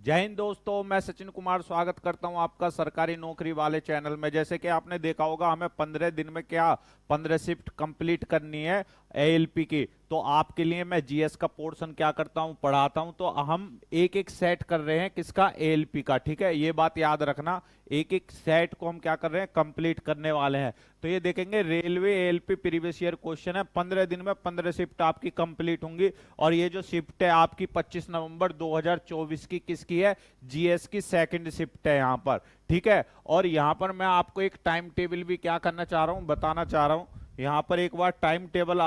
जय हिंद दोस्तों, मैं सचिन कुमार स्वागत करता हूं आपका सरकारी नौकरी वाले चैनल में। जैसे कि आपने देखा होगा, हमें 15 दिन में क्या 15 शिफ्ट कंप्लीट करनी है एएलपी की। तो आपके लिए मैं जीएस का पोर्शन क्या करता हूं, पढ़ाता हूं। तो हम एक एक सेट कर रहे हैं किसका, एएलपी का। ठीक है, ये बात याद रखना, एक एक सेट को हम क्या कर रहे हैं, कंप्लीट करने वाले हैं। तो ये देखेंगे railway ALP previous year question है। 15 दिन में 15 शिफ्ट आपकी कंप्लीट होंगी। और ये जो शिफ्ट है आपकी 25 नवंबर 2024 की किसकी है, जीएस की सेकंड शिफ्ट है यहां पर। ठीक है, और यहां पर मैं आपको एक टाइम टेबल भी क्या करना चाह रहा हूं, बताना चाह रहा हूं। यहां पर एक बार टाइम टेबल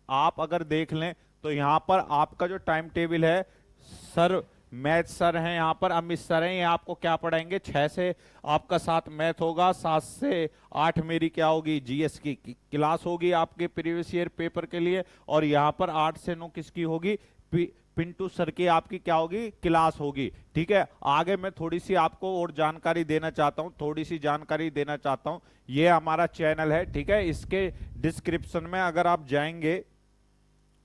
आप अगर देख लें तो यहां पर आपका जो टाइम टेबल है, सर मैथ सर हैं यहाँ पर, अमित सर हैं, ये आपको क्या पढ़ाएंगे। 6 से आपका 7 मैथ होगा, 7 से 8 मेरी क्या होगी, जीएस की क्लास होगी आपके प्रीवियस ईयर पेपर के लिए। और यहाँ पर 8 से 9 किसकी होगी, पिंटू सर की आपकी क्या होगी, क्लास होगी। ठीक है, आगे मैं थोड़ी सी आपको और जानकारी देना चाहता हूँ, थोड़ी सी जानकारी देना चाहता हूँ। ये हमारा चैनल है, ठीक है, इसके डिस्क्रिप्शन में अगर आप जाएंगे,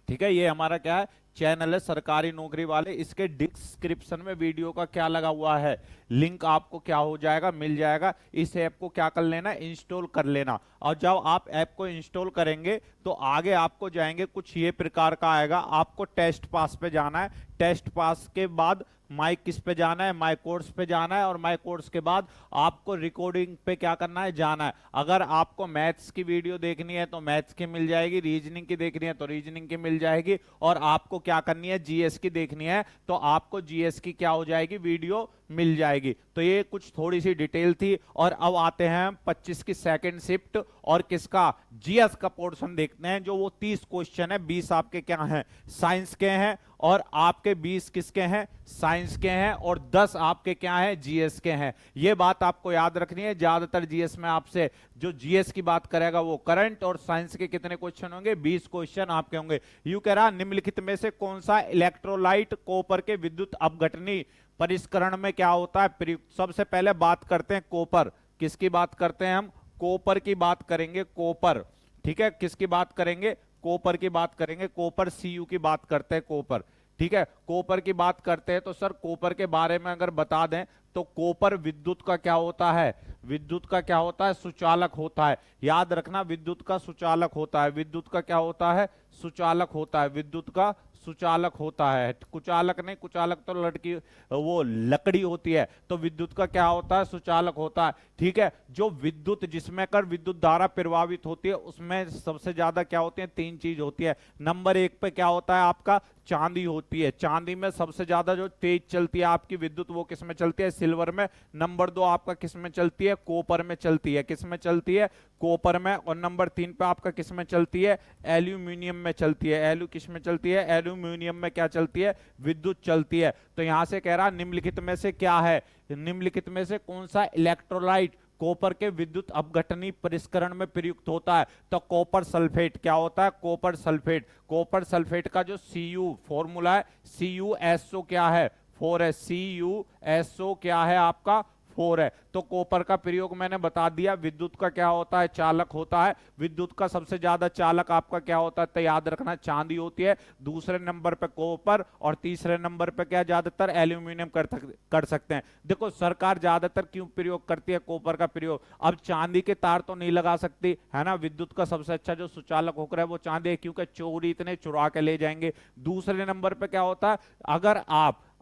ठीक है, ये हमारा क्या है, चैनल है सरकारी नौकरी वाले। इसके डिस्क्रिप्शन में वीडियो का क्या लगा हुआ है, लिंक आपको क्या हो जाएगा, मिल जाएगा। इस ऐप को क्या कर लेना, इंस्टॉल कर लेना। और जब आप ऐप को इंस्टॉल करेंगे तो आगे आपको जाएंगे कुछ ये प्रकार का आएगा, आपको टेस्ट पास पे जाना है। टेस्ट पास के बाद माई किस पे जाना है, माई कोर्स पे जाना है। और माई कोर्स के बाद आपको रिकॉर्डिंग पे क्या करना है, जाना है। अगर आपको मैथ्स की वीडियो देखनी है तो मैथ्स की मिल जाएगी, रीजनिंग की देखनी है तो रीजनिंग की मिल जाएगी। और आपको क्या करनी है, जीएस की देखनी है तो आपको जीएस की क्या हो जाएगी, वीडियो मिल जाएगी। तो ये कुछ थोड़ी सी डिटेल थी। और अब आते हैं 25 की सेकंड शिफ्ट और किसका, जीएस का पोर्शन देखते हैं। जो वो 30 क्वेश्चन है, 20 आपके क्या हैं, साइंस के हैं। और आपके 20 किसके हैं, साइंस के हैं। और 10 आपके क्या हैं, जीएस के हैं। ये बात आपको याद रखनी है। ज्यादातर जीएस में आपसे जो जीएस की बात करेगा वो करंट, और साइंस के कितने क्वेश्चन होंगे, 20 क्वेश्चन आपके होंगे। यू कह रहा निम्नलिखित में से कौन सा इलेक्ट्रोलाइट कॉपर के विद्युत अपघटनी परिष्करण में क्या होता है प्रयुक्त। सबसे पहले बात करते हैं कॉपर, किसकी बात करते हैं हम, कॉपर की बात करेंगे, कॉपर। ठीक है, किसकी बात करेंगे, कॉपर की बात करेंगे। कॉपर सीयू की बात करते हैं, कॉपर। ठीक है, कॉपर की बात करते हैं तो सर कॉपर के बारे में अगर बता दें तो कॉपर विद्युत का क्या होता है, विद्युत का क्या होता है, सुचालक होता है। याद रखना, विद्युत का सुचालक होता है। विद्युत का क्या होता है, सुचालक होता है। विद्युत का सुचालक होता है, कुचालक नहीं, कुचालक तो लड़की वो लकड़ी होती है। तो विद्युत का क्या होता है, सुचालक होता है। ठीक है, जो विद्युत जिसमें कर विद्युत धारा प्रवाहित होती है उसमें सबसे ज्यादा क्या होती है, 3 चीज होती है। नंबर 1 पे क्या होता है आपका, चांदी होती है। चांदी में सबसे ज्यादा जो तेज चलती है आपकी विद्युत, वो किस में चलती है, सिल्वर में। नंबर 2 आपका किस में चलती है, कॉपर में चलती है। किस में चलती है, कॉपर में। और नंबर 3 पे आपका किस में चलती है, एल्यूमिनियम में चलती है। एलू किस में चलती है, एल्यूमिनियम में क्या चलती है, विद्युत चलती है। तो यहां से कह रहा निम्नलिखित में से क्या है, निम्नलिखित में से कौन सा इलेक्ट्रोलाइट कॉपर के विद्युत अपघटनी परिष्करण में प्रयुक्त होता है। तो कॉपर सल्फेट क्या होता है, कॉपर सल्फेट। कॉपर सल्फेट का जो Cu फॉर्मूला है, CuSO क्या है, 4 है। CuSO क्या है आपका, 4 है। तो कॉपर का प्रयोग मैंने बता दिया। विद्युत का क्या होता है, चालक होता है। विद्युत का सबसे ज्यादा चालक आपका क्या होता है, तो याद रखना चांदी होती है। दूसरे नंबर पे कॉपर, और तीसरे नंबर पे क्या ज्यादातर एल्यूमिनियम कर सकते हैं। देखो सरकार ज्यादातर क्यों प्रयोग करती है कॉपर का प्रयोग, अब चांदी के तार तो नहीं लगा सकती है ना। विद्युत का सबसे अच्छा जो सुचालक होकर है वो चांदी है, क्योंकि चोरी इतने चुरा के ले जाएंगे। दूसरे नंबर पे क्या होता है, अगर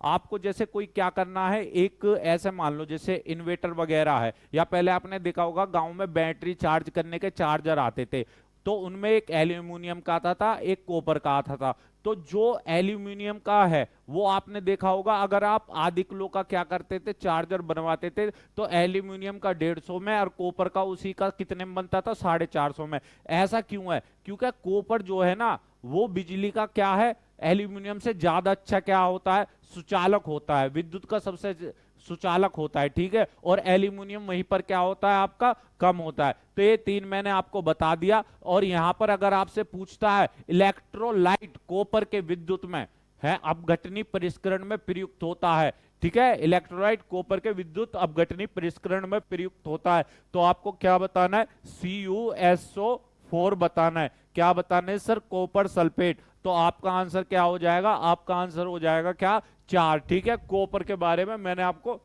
आपको जैसे कोई क्या करना है, एक ऐसे मान लो जैसे इन्वर्टर वगैरह है, या पहले आपने देखा होगा गांव में बैटरी चार्ज करने के चार्जर आते थे, तो उनमें एक एल्यूमिनियम का आता था, एक कॉपर का आता था। तो जो एल्यूमिनियम का है वो आपने देखा होगा, अगर आप आदि किलो का क्या करते थे, चार्जर बनवाते थे, तो एल्यूमिनियम का 150 में और कॉपर का उसी का कितने में बनता था, 450 में। ऐसा क्यों है, क्योंकि कॉपर जो है ना वो बिजली का क्या है, एल्यूमिनियम से ज्यादा अच्छा क्या होता है, सुचालक होता है। विद्युत का सबसे सुचालक होता है। ठीक है, और एल्यूमिनियम वहीं पर क्या होता है आपका, कम होता है। तो ये 3 मैंने आपको बता दिया। और यहां पर अगर आपसे पूछता है इलेक्ट्रोलाइट कॉपर के विद्युत में है अपघटनी परिष्करण में प्रयुक्त होता है, ठीक है, इलेक्ट्रोलाइट कॉपर के विद्युत अपघटनी परिष्करण में प्रयुक्त होता है, तो आपको क्या बताना है, CuSO 4 बताना है। क्या बताना है सर? Copper sulphate. तो आपका आंसर क्या हो जाएगा? आपका आंसर हो जाएगा क्या? 4। ठीक है, कॉपर के बारे में मैंने आपको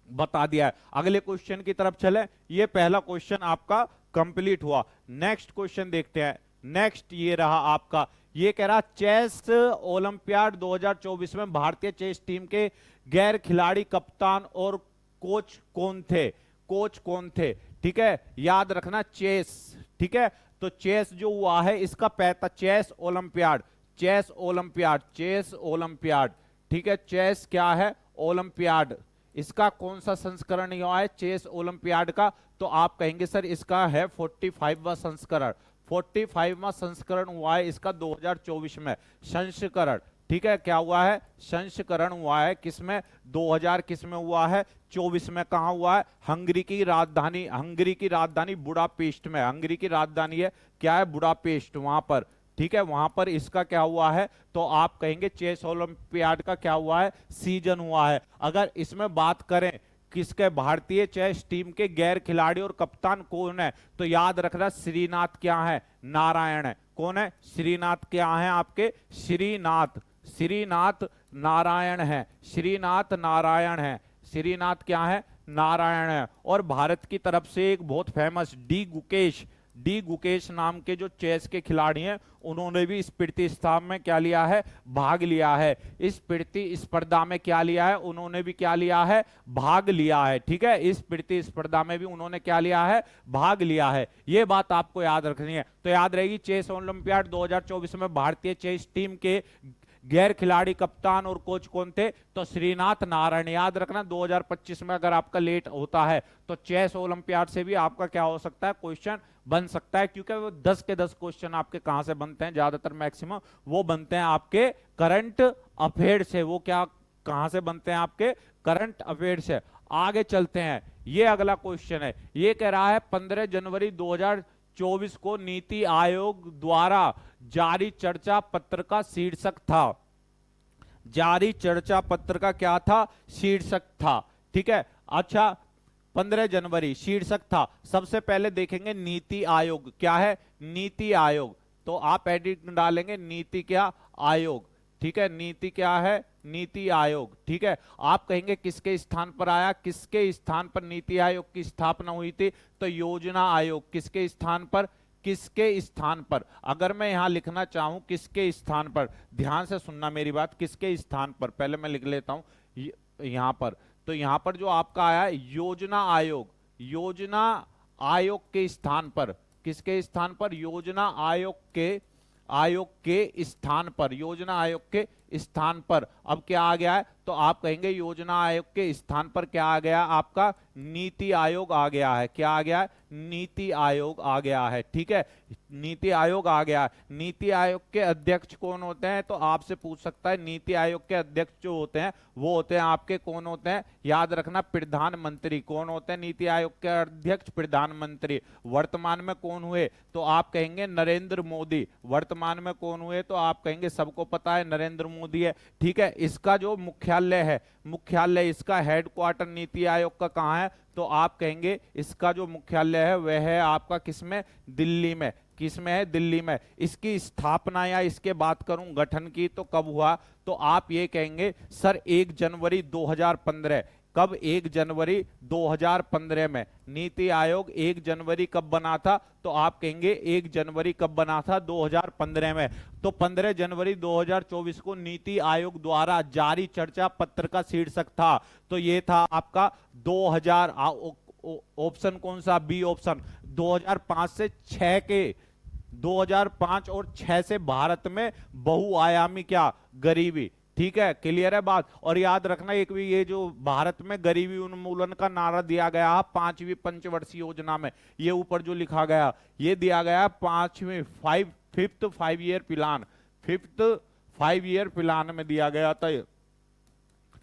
बता दिया है। अगले क्वेश्चन की तरफ चले। ये पहला क्वेश्चन आपका कंप्लीट हुआ। नेक्स्ट क्वेश्चन देखते हैं। नेक्स्ट ये रहा आपका, ये कह रहा चेस ओलंपियाड 2024 में भारतीय चेस टीम के गैर खिलाड़ी कप्तान और कोच कौन थे? कोच कौन थे? ठीक है, याद रखना चेस। ठीक है, तो चेस जो हुआ है इसका chess olympiad, chess olympiad, chess olympiad. ठीक है, चेस क्या है? ओलंपियाड। इसका कौन सा संस्करण हुआ है चेस ओलंपियाड का? तो आप कहेंगे सर इसका है 45वां संस्करण। 45वां संस्करण हुआ है इसका 2024 में, संस्करण। ठीक है, क्या हुआ है? संस्करण हुआ है किसमें? 2000 किसमें हुआ है? 24 में। कहां हुआ है? हंगरी की राजधानी, हंगरी की राजधानी बुडापेस्ट में। हंगरी की राजधानी है क्या है? बुडापेस्ट, वहां पर। ठीक है, वहां पर इसका क्या हुआ है? तो आप कहेंगे चेस ओलंपियाड का क्या हुआ है? सीजन हुआ है। अगर इसमें बात करें किसके, भारतीय चेस टीम के गैर खिलाड़ी और कप्तान कौन है, तो याद रखना श्रीनाथ क्या है? नारायण है। कौन है? श्रीनाथ क्या है आपके? श्रीनाथ, श्रीनाथ नारायण है। श्रीनाथ नारायण है। श्रीनाथ क्या है? नारायण है। और भारत की तरफ से एक बहुत फेमस डी गुकेश नाम के जो चेस के खिलाड़ी हैं, उन्होंने भी इस प्रतिस्पर्धा में क्या लिया है? भाग लिया है। इस प्रतिस्पर्धा में क्या लिया है? उन्होंने भी क्या लिया है? भाग लिया है। ठीक है, इस प्रतिस्पर्धा में भी उन्होंने क्या लिया है? भाग लिया है। ये बात आपको याद रखनी है। तो याद रहेगी चेस ओलंपियाड 2024 में भारतीय चेस टीम के गैर खिलाड़ी कप्तान और कोच कौन थे? तो श्रीनाथ नारायण। याद रखना 2025 में अगर आपका लेट होता है तो चेस ओलंपियाड से भी आपका क्या हो सकता है? क्वेश्चन बन सकता है, क्योंकि वो 10 के 10 क्वेश्चन आपके कहां से बनते हैं? ज्यादातर मैक्सिमम वो बनते हैं आपके करंट अफेयर से। वो क्या कहां से बनते हैं? आपके करंट अफेयर से। आगे चलते हैं। ये अगला क्वेश्चन है, ये कह रहा है 15 जनवरी 2024 को नीति आयोग द्वारा जारी चर्चा पत्र का शीर्षक था। जारी चर्चा पत्र का क्या था? शीर्षक था। ठीक है, अच्छा 15 जनवरी शीर्षक था। सबसे पहले देखेंगे नीति आयोग क्या है? नीति आयोग। तो आप एडिट डालेंगे नीति क्या? आयोग। ठीक है, नीति क्या है? नीति आयोग। ठीक है, आप कहेंगे किसके स्थान पर आया? किसके स्थान पर नीति आयोग की स्थापना हुई थी? तो योजना आयोग। किसके स्थान पर? किसके स्थान पर? अगर मैं यहां लिखना चाहूं किसके स्थान पर, ध्यान से सुनना मेरी बात, किसके स्थान पर, पहले मैं लिख लेता हूं यहां पर। तो यहां पर जो आपका आया योजना आयोग, योजना आयोग के स्थान पर। किसके स्थान पर? योजना आयोग के स्थान पर, योजना आयोग के स्थान पर अब क्या आ गया है? तो आप कहेंगे योजना आयोग के स्थान पर क्या आ गया? आपका नीति आयोग आ गया है। क्या आ गया है? नीति आयोग आ गया है। ठीक है, नीति आयोग आ गया है। नीति आयोग के अध्यक्ष कौन होते हैं? तो आपसे पूछ सकता है नीति आयोग के अध्यक्ष जो होते हैं वो होते हैं आपके, कौन होते हैं? याद रखना प्रधानमंत्री। कौन होते हैं नीति आयोग के अध्यक्ष? प्रधानमंत्री। वर्तमान में कौन हुए? तो आप कहेंगे नरेंद्र मोदी। वर्तमान में कौन हुए? तो आप कहेंगे सबको पता है नरेंद्र मोदी है। ठीक है, इसका जो मुख्यालय है, मुख्यालय इसका हेडक्वार्टर नीति आयोग का कहां है? तो आप कहेंगे इसका जो मुख्यालय है वह है आपका किसमें? दिल्ली में। किसमें है? दिल्ली में। इसकी स्थापना या इसके बात करूं गठन की तो कब हुआ? तो आप ये कहेंगे सर 1 जनवरी 2015। कब? 1 जनवरी 2015 में। नीति आयोग 1 जनवरी कब बना था? तो आप कहेंगे 1 जनवरी कब बना था? 2015 में। तो 15 जनवरी 2024 को नीति आयोग द्वारा जारी चर्चा पत्र का शीर्षक था। तो ये था आपका 2000। ऑप्शन कौन सा? B option. 2005 से 6 के, 2005 और 6 से भारत में बहुआयामी क्या? गरीबी। ठीक है, क्लियर है बात। और याद रखना एक भी ये जो भारत में गरीबी उन्मूलन का नारा दिया गया है 5वीं पंचवर्षीय योजना में, ये ऊपर जो लिखा गया ये दिया गया 5th 5 year plan, 5th 5 year plan में दिया गया था।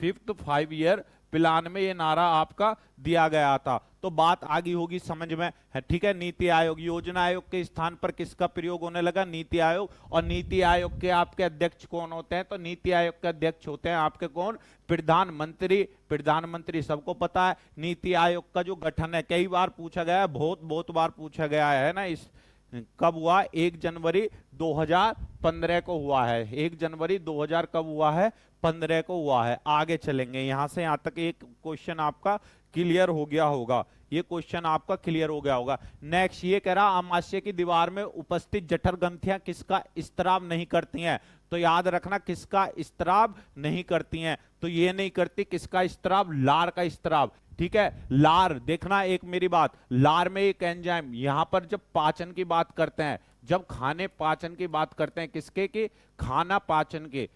5th 5 ईयर प्लान में ये नारा आपका दिया गया था। तो बात आगे होगी समझ में है। ठीक है, नीति आयोग, योजना आयोग के स्थान पर किसका प्रयोग होने लगा? नीति आयोग। और नीति आयोग के आपके अध्यक्ष कौन होते हैं? तो नीति आयोग के अध्यक्ष होते हैं आपके कौन? प्रधानमंत्री। प्रधानमंत्री सबको पता है। नीति आयोग का जो गठन है कई बार पूछा गया है, बहुत बार पूछा गया है ना। इस कब हुआ? 1 जनवरी 2015 को हुआ है। 1 जनवरी 2000 कब हुआ है? 15 को हुआ है। आगे चलेंगे, यहां से यहां तक एक क्वेश्चन आपका क्लियर हो गया होगा। ये क्वेश्चन आपका क्लियर हो गया होगा। नेक्स्ट ये कह रहा, अमाशय की दीवार में उपस्थित जठर ग्रंथियां किसका स्त्राव नहीं करती हैं? तो याद रखना, किसका स्त्राव नहीं करती हैं? तो ये नहीं करती, किसका स्त्राव? लार का स्त्राव। ठीक है, लार देखना, एक मेरी बात, लार में एक एंजाइम, यहां पर जब पाचन की बात करते हैं, जब खाने पाचन की बात करते हैं, किसके की? खाना पाचन के,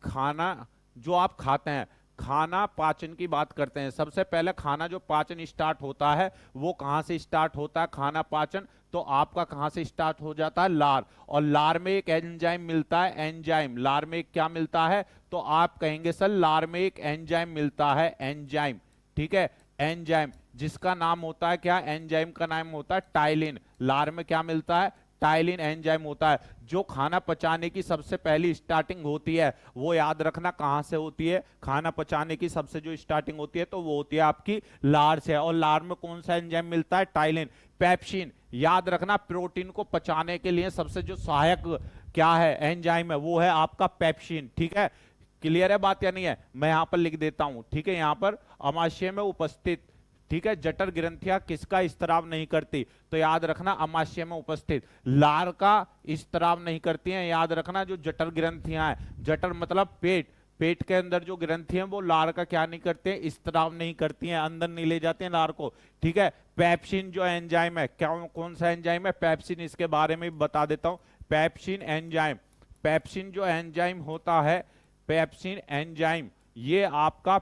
खाना जो आप खाते हैं, खाना पाचन की बात करते हैं। सबसे पहले खाना जो पाचन स्टार्ट होता है वो कहां से स्टार्ट होता है? खाना पाचन। तो आपका कहां से स्टार्ट हो जाता है? लार। और लार में एक एंजाइम मिलता है, एंजाइम। लार में क्या मिलता है? तो आप कहेंगे सर लार में एक एंजाइम मिलता है, एंजाइम। ठीक है, एंजाइम जिसका नाम होता है क्या? एंजाइम का नाम होता है टाइलिन। लार में क्या मिलता है? टाइलिन एंजाइम होता है। जो खाना पचाने की सबसे पहली स्टार्टिंग होती है वो याद रखना कहां से होती है? खाना पचाने की सबसे जो स्टार्टिंग होती है तो वो होती है आपकी लार से। और लार में कौन सा एंजाइम मिलता है? टाइलिन। पेप्सिन, याद रखना प्रोटीन को पचाने के लिए सबसे जो सहायक क्या है? एंजाइम है, वो है आपका पेप्सिन। ठीक है, क्लियर है बात या नहीं है? मैं यहां पर लिख देता हूं। ठीक है, यहां पर अमाशय में उपस्थित, ठीक है, जठर ग्रंथियां किसका स्त्राव नहीं करती? तो याद रखना अमाशय में उपस्थित लार का स्त्राव नहीं करती हैं। याद रखना जो जठर ग्रंथियां हैं, जठर मतलब पेट, पेट के अंदर जो ग्रंथि हैं वो लार का क्या नहीं करते हैं? स्त्राव नहीं करती हैं, अंदर नहीं ले जाते हैं लार को। ठीक है, पेप्सिन जो एंजाइम है, क्या कौन सा एंजाइम है? पेप्सिन। इसके बारे में भी बता देता हूं, पेप्सिन एंजाइम। पेप्सिन जो एंजाइम होता है, पेप्सिन एंजाइम, ये आपका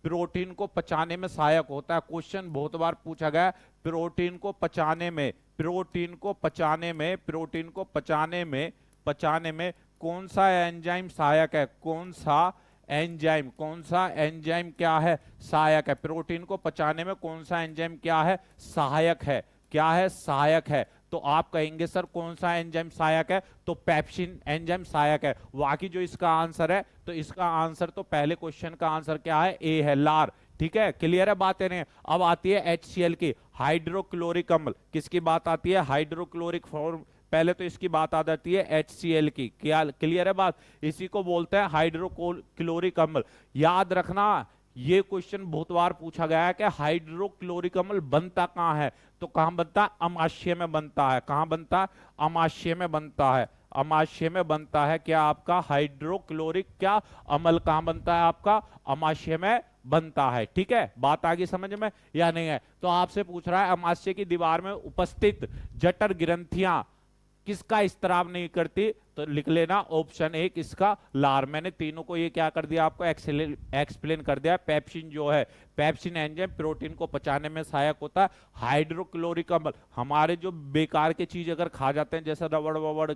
प्रोटीन को पचाने में सहायक होता है। क्वेश्चन बहुत बार पूछा गया, प्रोटीन को पचाने में, प्रोटीन को पचाने में, प्रोटीन को पचाने में कौन सा एंजाइम सहायक है? कौन सा एंजाइम, कौन सा एंजाइम क्या है? सहायक है। प्रोटीन को पचाने में कौन सा एंजाइम क्या है? सहायक है। क्या है? सहायक है। तो आप कहेंगे सर कौन सा एंजाइम सहायक है? तो पेप्सिन एंजाइम सहायक है। बाकी जो इसका आंसर है, तो इसका आंसर तो पहले क्वेश्चन का आंसर क्या है? ए है, लार। ठीक है, क्लियर है बात है नहीं? अब आती है HCl की, हाइड्रोक्लोरिक अम्ल। किसकी बात आती है? Hydrochloric form. पहले तो इसकी बात आ जाती है HCl की। क्या क्लियर है बात? इसी को बोलते हैं हाइड्रोक्लोरिक अम्ल। याद रखना, ये क्वेश्चन बहुत बार पूछा गया है कि हाइड्रोक्लोरिक अम्ल बनता कहां है? तो कहां बनता है? अमाशय में बनता है। कहां बनता है? अमाशय में बनता है। अमाशय में बनता है क्या आपका हाइड्रोक्लोरिक क्या अम्ल? कहां बनता है आपका? अमाशय में बनता है। ठीक है, बात आ गई समझ में या नहीं है? तो आपसे पूछ रहा है अमाशय की दीवार में उपस्थित जठर ग्रंथियां किसका स्त्राव नहीं करती? तो लिख लेना ऑप्शन 1 इसका लार। मैंने तीनों को ये क्या कर दिया आपको? एक्सप्लेन कर दिया। पेप्सिन जो है, पेप्सिन एंजाइम प्रोटीन को पचाने में सहायक होता है। हाइड्रोक्लोरिक अम्ल हमारे जो बेकार की चीज अगर खा जाते हैं जैसे रबड़ वबड़,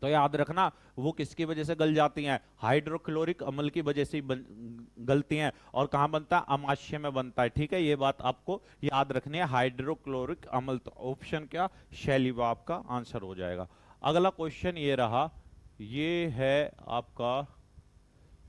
तो याद रखना वो किसकी वजह से गल जाती हैं? हाइड्रोक्लोरिक अम्ल की वजह से गलती हैं। और कहां बनता है? अमाशय में बनता है। ठीक है, ये बात आपको याद रखनी है, हाइड्रोक्लोरिक अम्ल। तो ऑप्शन क्या? शैलीवा आपका आंसर हो जाएगा। अगला क्वेश्चन ये रहा, ये है आपका,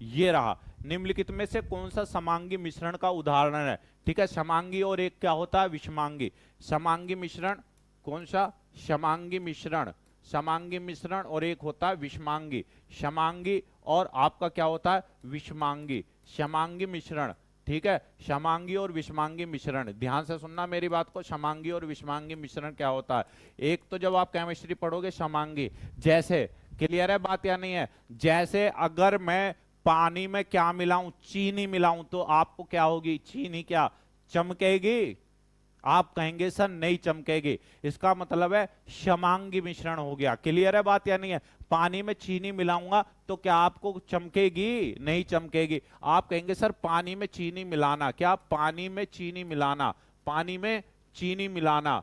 ये रहा, निम्नलिखित में से कौन सा समांगी मिश्रण का उदाहरण है? ठीक है, समांगी और एक क्या होता है? विषमांगी। समांगी मिश्रण कौन सा? समांगी मिश्रण, समांगी मिश्रण और एक होता है विषमांगी। समांगी और आपका क्या होता है? विषमांगी। समांगी मिश्रण, ठीक है, समांगी और विषमांगी मिश्रण। ध्यान से सुनना मेरी बात को, समांगी और विषमांगी मिश्रण क्या होता है? एक तो जब आप केमिस्ट्री पढ़ोगे समांगी, जैसे, क्लियर है बात या नहीं है? जैसे अगर मैं पानी में क्या मिलाऊं? चीनी मिलाऊं, तो आपको क्या होगी? चीनी क्या चमकेगी? आप कहेंगे सर नहीं चमकेगी। इसका मतलब है समांगी मिश्रण हो गया। क्लियर है बात या नहीं है? पानी में चीनी मिलाऊंगा तो क्या आपको चमकेगी? नहीं चमकेगी। आप कहेंगे सर पानी में चीनी मिलाना, क्या पानी में चीनी मिलाना, पानी में चीनी मिलाना,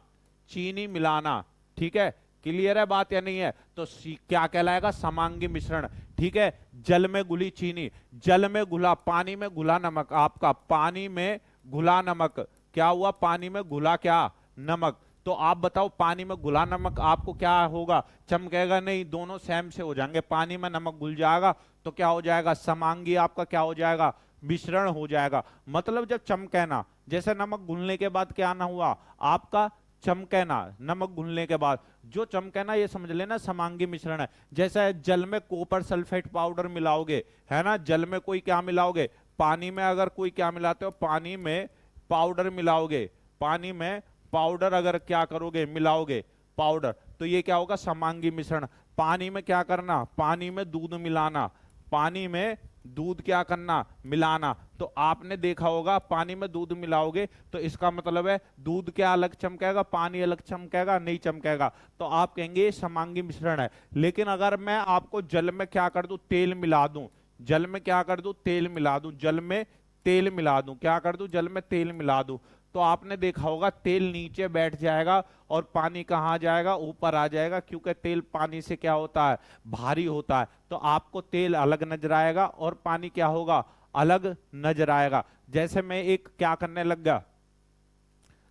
चीनी मिलाना, ठीक है, क्लियर है बात या नहीं है? तो क्या कहलाएगा? समांगी मिश्रण। ठीक है, जल में घुली चीनी, जल में घुला, पानी में घुला नमक, आपका पानी में घुला नमक क्या हुआ? पानी में घुला क्या? नमक। तो आप बताओ पानी में घुला नमक आपको क्या होगा? चमकेगा नहीं, दोनों सेम से हो जाएंगे। पानी में नमक घुल जाएगा तो क्या हो जाएगा? समांगी आपका क्या हो जाएगा? मिश्रण हो जाएगा। मतलब जब चमके ना, जैसे नमक घुलने के बाद क्या ना हुआ? आपका चमके ना, नमक घुलने के बाद जो चमके ना, ये समझ लेना समांगी मिश्रण है। जैसे जल में कॉपर सल्फेट पाउडर मिलाओगे, है ना, जल में कोई क्या मिलाओगे, पानी में अगर कोई क्या मिलाते हो, पानी में पाउडर मिलाओगे, पानी में पाउडर अगर क्या करोगे, मिलाओगे पाउडर, तो ये क्या होगा, समांगी मिश्रण। पानी में क्या करना, पानी में दूध मिलाना, पानी में दूध क्या करना, मिलाना। तो आपने देखा होगा पानी में दूध मिलाओगे तो इसका मतलब है दूध क्या अलग चमकेगा, पानी अलग चमकेगा, नहीं चमकेगा। तो आप कहेंगे ये समांगी मिश्रण है। लेकिन अगर मैं आपको जल में क्या कर दूं, तेल मिला दूं, जल में क्या कर दूं, तेल मिला दूं, जल में तेल मिला दूं, क्या कर दूं, जल में तेल मिला दूं, तो आपने देखा होगा तेल नीचे बैठ जाएगा और पानी कहाँ जाएगा, ऊपर आ जाएगा, क्योंकि तेल पानी से क्या होता है, भारी होता है। तो आपको तेल अलग नजर आएगा और पानी क्या होगा, अलग नजर आएगा। जैसे मैं एक क्या करने लग गया,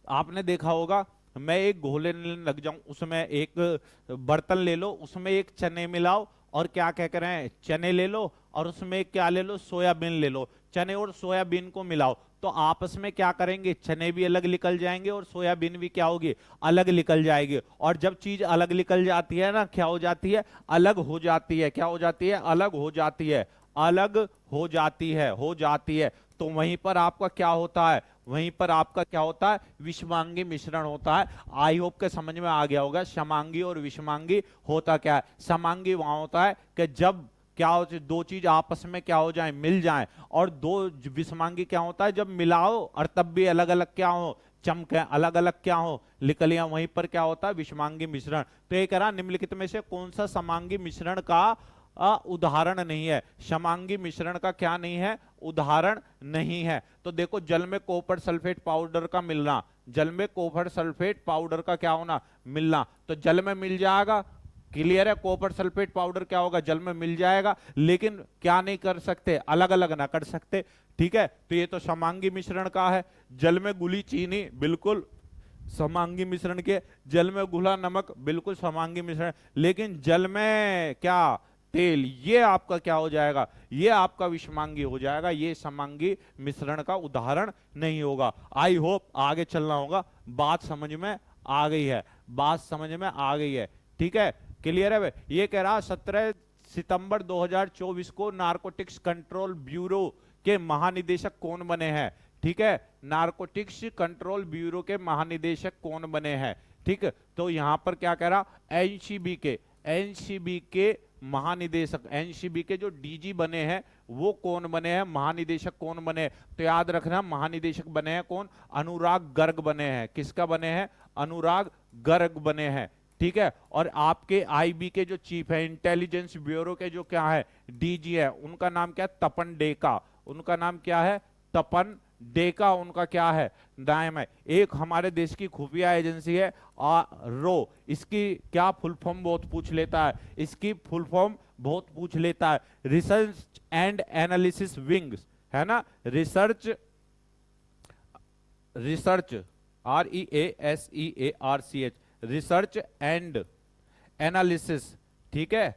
आपने देखा होगा मैं एक घोले लेने लग जाऊं, उसमें एक बर्तन ले लो, उसमें एक चने मिलाओ और क्या कह रहे हैं, चने ले लो और उसमें एक क्या ले लो, सोयाबीन ले लो, चने और सोयाबीन को मिलाओ, तो आपस में क्या करेंगे, चने भी अलग निकल जाएंगे और सोयाबीन भी क्या होगी, अलग निकल जाएगी। और जब चीज अलग निकल जाती है ना, क्या हो जाती है, अलग हो जाती है, क्या हो जाती है, अलग हो जाती है, अलग हो जाती है, हो जाती है। तो वहीं पर आपका क्या होता है, वहीं पर आपका क्या होता है, विषमांगी मिश्रण होता है। आई होप के समझ में आ गया होगा समांगी और विषमांगी होता क्या है। समांगी वहां होता है कि जब क्या हो, दो चीज आपस में क्या हो जाए, मिल जाए। और दो विषमांगी क्या होता है, जब मिलाओ और तब भी अलग अलग क्या हो, चमके, अलग अलग क्या हो, निकलियां, वहीं पर क्या होता है, विषमांगी मिश्रण। तो ये कह रहा निम्नलिखित में से कौन सा समांगी मिश्रण का उदाहरण नहीं है, समांगी मिश्रण का क्या नहीं है, उदाहरण नहीं है। तो देखो जल में कॉपर सल्फेट पाउडर का मिलना, जल में कॉपर सल्फेट पाउडर का क्या होना, मिलना, तो जल में मिल जाएगा, क्लियर है, कॉपर सल्फेट पाउडर क्या होगा, जल में मिल जाएगा, लेकिन क्या नहीं कर सकते, अलग अलग ना कर सकते। ठीक है, तो ये तो समांगी मिश्रण का है। जल में घुली चीनी बिल्कुल समांगी मिश्रण के, जल में घुला नमक बिल्कुल समांगी मिश्रण, लेकिन जल में क्या, तेल, ये आपका क्या हो जाएगा, ये आपका विषमांगी हो जाएगा, ये समांगी मिश्रण का उदाहरण नहीं होगा। आई होप आगे चलना होगा, बात समझ में आ गई है, बात समझ में आ गई है, ठीक है, क्लियर है भाई। ये कह रहा 17 सितंबर 2024 को नारकोटिक्स कंट्रोल ब्यूरो के महानिदेशक कौन बने हैं, ठीक है, नारकोटिक्स कंट्रोल ब्यूरो के महानिदेशक कौन बने हैं, ठीक है। तो यहां पर क्या कह रहा, एनसीबी के महानिदेशक, एनसीबी के जो डीजी बने हैं वो कौन बने हैं, महानिदेशक कौन बने, तो याद रखना महानिदेशक बने हैं कौन, अनुराग गर्ग बने हैं, किसका बने हैं, अनुराग गर्ग बने हैं, ठीक है। और आपके आईबी के जो चीफ है, इंटेलिजेंस ब्यूरो के जो क्या है, डीजी है, उनका नाम क्या है, तपन डेका, उनका नाम क्या है, तपन डेका उनका क्या है, नाम है। एक हमारे देश की खुफिया एजेंसी है रो, इसकी क्या फुल फॉर्म बहुत पूछ लेता है, इसकी फुल फॉर्म बहुत पूछ लेता है, रिसर्च एंड एनालिसिस विंग्स, है ना, research, research REASEARCH, research and analysis, ठीक है,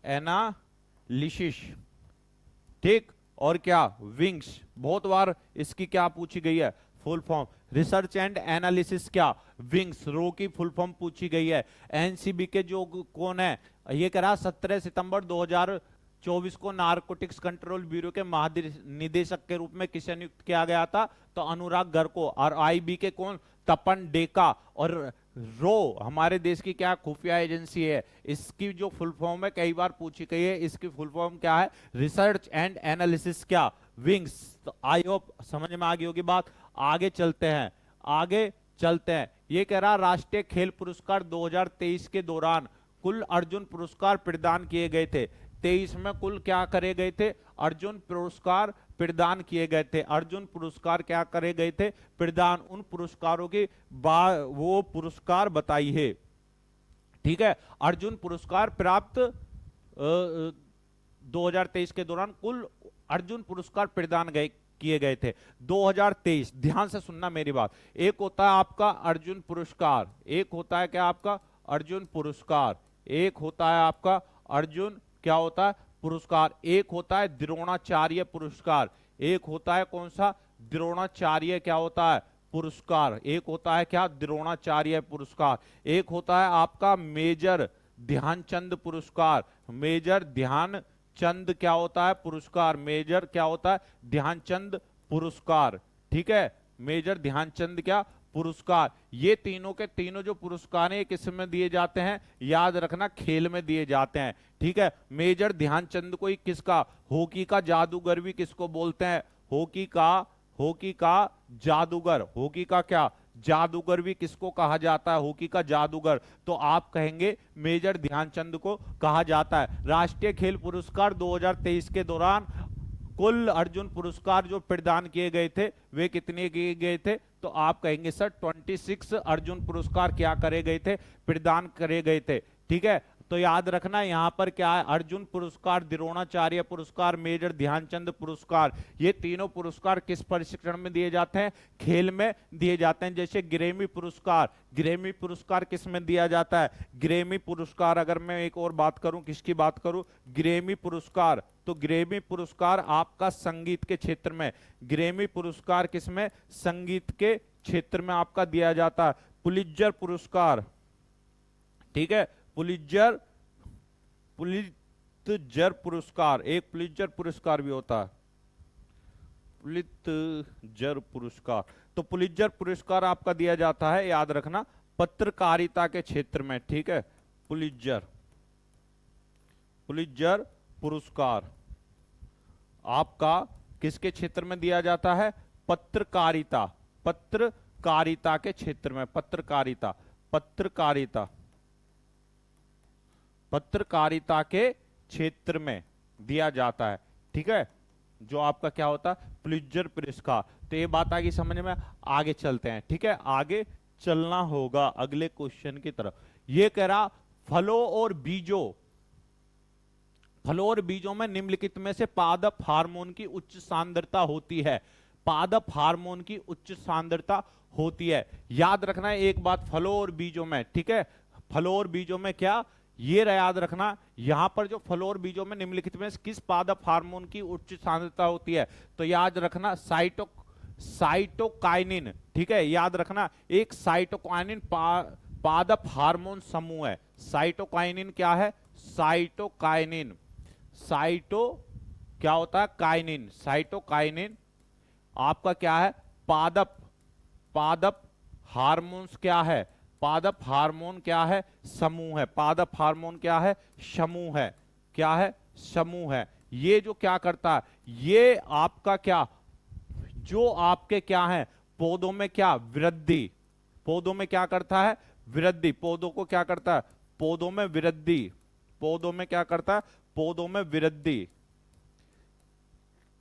एनालिसिस, ठीक, और क्या, विंग्स, बहुत बार इसकी क्या पूछी गई है, full form, research and analysis क्या, विंग्स, रो की फुल फॉर्म पूछी गई है। एनसीबी के जो कौन है, ये कह रहा 17 सितंबर 2024 को नारकोटिक्स कंट्रोल ब्यूरो के महानिदेशक के रूप में किसे नियुक्त किया गया था, तो अनुराग गर्ग को। और आईबी के कौन, तपन डेका। और रो हमारे देश की क्या खुफिया एजेंसी है, इसकी जो फुल फॉर्म है कई बार पूछी गई है, इसकी फुल फॉर्म क्या है, रिसर्च एंड एनालिसिस क्या, विंग्स। तो आई होप समझ में आ गई होगी बात। आगे चलते हैं, आगे चलते हैं। ये कह रहा राष्ट्रीय खेल पुरस्कार 2023 के दौरान कुल अर्जुन पुरस्कार प्रदान किए गए थे। 23 में कुल क्या करे गए थे, अर्जुन पुरस्कार प्रदान किए गए थे, अर्जुन पुरस्कार क्या करे गए थे, प्रदान, उन पुरस्कारों की वो पुरस्कार बताइए, ठीक है। अर्जुन पुरस्कार प्राप्त 2023 के दौरान कुल अर्जुन पुरस्कार प्रदान किए गए थे 2023। ध्यान से सुनना मेरी बात, एक होता है आपका अर्जुन पुरस्कार, एक होता है क्या आपका अर्जुन पुरस्कार, एक होता है आपका अर्जुन क्या होता है पुरस्कार, एक होता है द्रोणाचार्य पुरस्कार, एक होता है कौन सा, द्रोणाचार्य क्या होता है पुरस्कार, एक होता है क्या द्रोणाचार्य पुरस्कार, एक होता है आपका मेजर ध्यानचंद पुरस्कार, मेजर ध्यानचंद क्या होता है पुरस्कार, मेजर क्या होता है ध्यानचंद पुरस्कार, ठीक है, मेजर ध्यानचंद क्या पुरस्कार। ये तीनों के तीनों जो पुरस्कार हैं किस में दिए जाते हैं, याद रखना खेल में दिए जाते हैं, ठीक है। मेजर ध्यानचंद को किसका, हॉकी का जादूगर भी किसको बोलते हैं, हॉकी का जादूगर, हॉकी का क्या जादूगर भी किसको कहा जाता है, हॉकी का जादूगर, तो आप कहेंगे मेजर ध्यानचंद को कहा जाता है। राष्ट्रीय खेल पुरस्कार 2023 के दौरान कुल अर्जुन पुरस्कार जो प्रदान किए गए थे वे कितने किए गए थे, तो आप कहेंगे सर 26 अर्जुन पुरस्कार क्या करे गए थे, प्रदान करे गए थे, ठीक है। तो याद रखना यहां पर क्या है, अर्जुन पुरस्कार, द्रोणाचार्य पुरस्कार, मेजर ध्यानचंद पुरस्कार, ये तीनों पुरस्कार किस प्रशिक्षण में दिए जाते हैं, खेल में दिए जाते हैं। जैसे ग्रैमी पुरस्कार, ग्रैमी पुरस्कार किस में दिया जाता है, ग्रैमी पुरस्कार, अगर मैं एक और बात करूं, किसकी बात करूं, ग्रैमी पुरस्कार, तो ग्रैमी पुरस्कार आपका संगीत के क्षेत्र में, ग्रैमी पुरस्कार किसमें, संगीत के क्षेत्र में आपका दिया जाता है। पुलित्जर पुरस्कार, ठीक है, पुलित्जर पुरस्कार, एक पुलित्जर पुरस्कार भी होता है, पुलित्जर पुरस्कार, तो पुलित्जर पुरस्कार आपका दिया जाता है, याद रखना पत्रकारिता के क्षेत्र में, ठीक है। पुलित्जर पुरस्कार आपका किसके क्षेत्र में दिया जाता है, पत्रकारिता, पत्रकारिता के क्षेत्र में, पत्रकारिता के क्षेत्र में दिया जाता है, ठीक है, जो आपका क्या होता है पुलित्जर पुरस्कार। तो ये बात आगे समझ में, आगे चलते हैं, ठीक है, आगे चलना होगा अगले क्वेश्चन की तरफ। ये कह रहा फलों और बीजों में निम्नलिखित में से पादप हार्मोन की उच्च सांद्रता होती है, पादप हार्मोन की उच्च सांद्रता होती है। याद रखना है एक बात, फलों और बीजों में, ठीक है, फलों और बीजों में क्या, ये याद रखना, यहां पर जो फलों और बीजों में निम्नलिखित में किस पादप हार्मोन की उच्च सांद्रता होती है, तो याद रखना साइटोकाइनिन, ठीक है, याद रखना एक साइटोकाइनिन पादप हार्मोन समूह है। साइटोकाइनिन क्या है, साइटोकाइनिन, क्या होता है काइनिन, साइटोकाइनिन आपका क्या है पादप हार्मोन्स क्या है, पादप हार्मोन क्या है, समूह है, पादप हार्मोन क्या है, समूह है, क्या है, समूह है। ये जो क्या करता है, ये आपका क्या, जो आपके क्या है पौधों में क्या वृद्धि, पौधों में क्या करता है वृद्धि, पौधों को क्या करता है, पौधों में वृद्धि, पौधों में क्या करता है, पौधों में वृद्धि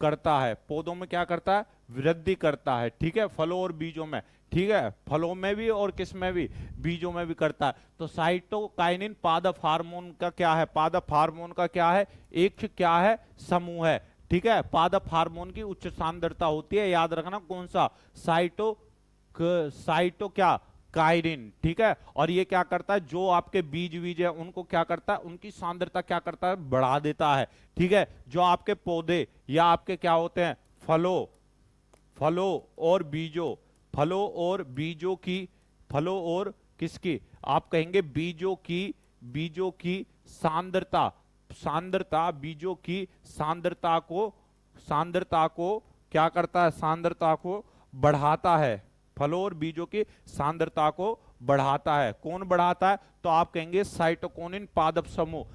करता है, पौधों में क्या करता है वृद्धि करता है, ठीक है, फलों और बीजों में, ठीक है, फलों में भी और किस में भी, बीजों में भी करता है। तो साइटोकाइनिन पादप हार्मोन का क्या है, पादप हार्मोन का क्या है, एक क्या है समूह है, ठीक है, पादप हार्मोन की उच्च सांद्रता होती है, याद रखना कौन सा, साइटो क्या काइनिन, ठीक है। और ये क्या करता है, जो आपके बीज है उनको क्या करता है, उनकी सांद्रता क्या करता है, बढ़ा देता है, ठीक है। जो आपके पौधे या आपके क्या होते हैं फलों और किसकी, आप कहेंगे बीजों की सांद्रता, बीजों की सांद्रता को क्या करता है, सांद्रता को बढ़ाता है, फलों और बीजों की सांद्रता को बढ़ाता है। कौन बढ़ाता है, तो आप कहेंगे साइटोकिनिन पादप समूह,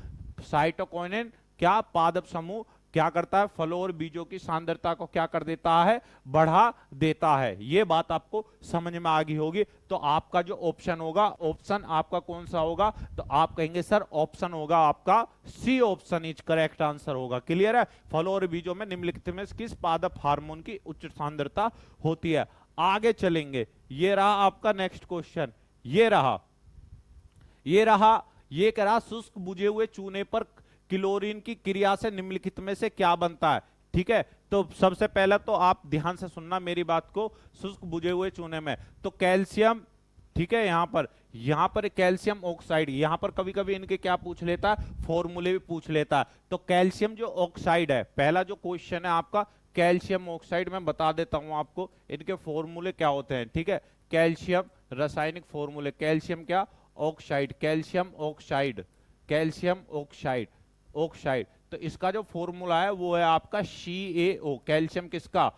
साइटोकिनिन क्या पादप समूह क्या करता है, फलों और बीजों की सांद्रता को क्या कर देता है, बढ़ा देता है। ये बात आपको समझ में आ गई होगी। तो आपका जो ऑप्शन होगा, ऑप्शन आपका कौन सा होगा, तो आप कहेंगे सर ऑप्शन होगा आपका सी, ऑप्शन इज करेक्ट आंसर होगा। क्लियर है, फलों और बीजों में निम्नलिखित में किस पादप हार्मोन की उच्च सांद्रता होती है। आगे चलेंगे, ये रहा आपका नेक्स्ट क्वेश्चन, ये कह रहा शुष्क बुझे हुए चूने पर क्लोरीन की क्रिया से निम्नलिखित में से क्या बनता है, ठीक है। तो सबसे पहले तो आप ध्यान से सुनना मेरी बात को, शुष्क बुझे हुए चूने में तो कैल्शियम, ठीक है, यहां पर कैल्शियम ऑक्साइड, यहां पर कभी कभी इनके क्या पूछ लेता है, फॉर्मूले भी पूछ लेता है। तो कैल्शियम जो ऑक्साइड है, पहला जो क्वेश्चन है आपका कैल्शियम ऑक्साइड मैं बता देता हूं आपको, इनके फॉर्मूले क्या होते हैं, ठीक है। कैल्शियम रासायनिक फॉर्मूले, कैल्शियम क्या, oxide, calcium oxide, calcium oxide, oxide. तो इसका जो फॉर्मूला है वो है आपका CaO, कैल्शियम किसका,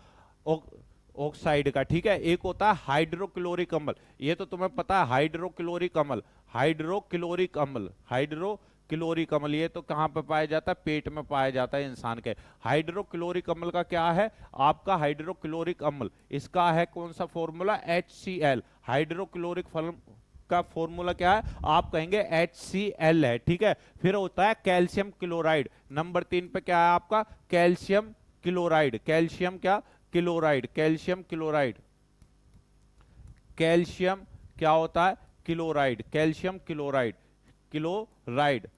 ऑक्साइड का, ठीक है। एक होता है हाइड्रोक्लोरिक अम्ल, ये तो तुम्हें पता है, हाइड्रोक्लोरिक अम्ल, हाइड्रोक्लोरिक अम्ल, हाइड्रोक्लोरिक अम्ल, ये तो कहां पे पाया जाता है, पेट में पाया जाता है इंसान के। हाइड्रोक्लोरिक अम्ल का क्या है आपका, हाइड्रोक्लोरिक अम्ल, इसका है कौन सा फॉर्मूला, HCl। हाइड्रोक्लोरिक का फॉर्मूला क्या है, आप कहेंगे HCl है, ठीक है। फिर होता है कैल्शियम क्लोराइड, नंबर 3 पे क्या है आपका, कैल्शियम क्लोराइड, कैल्शियम क्या, क्लोराइड, कैल्शियम क्लोराइड, कैल्शियम क्या होता है, क्लोराइड, कैल्शियम क्लोराइड, क्लोराइड,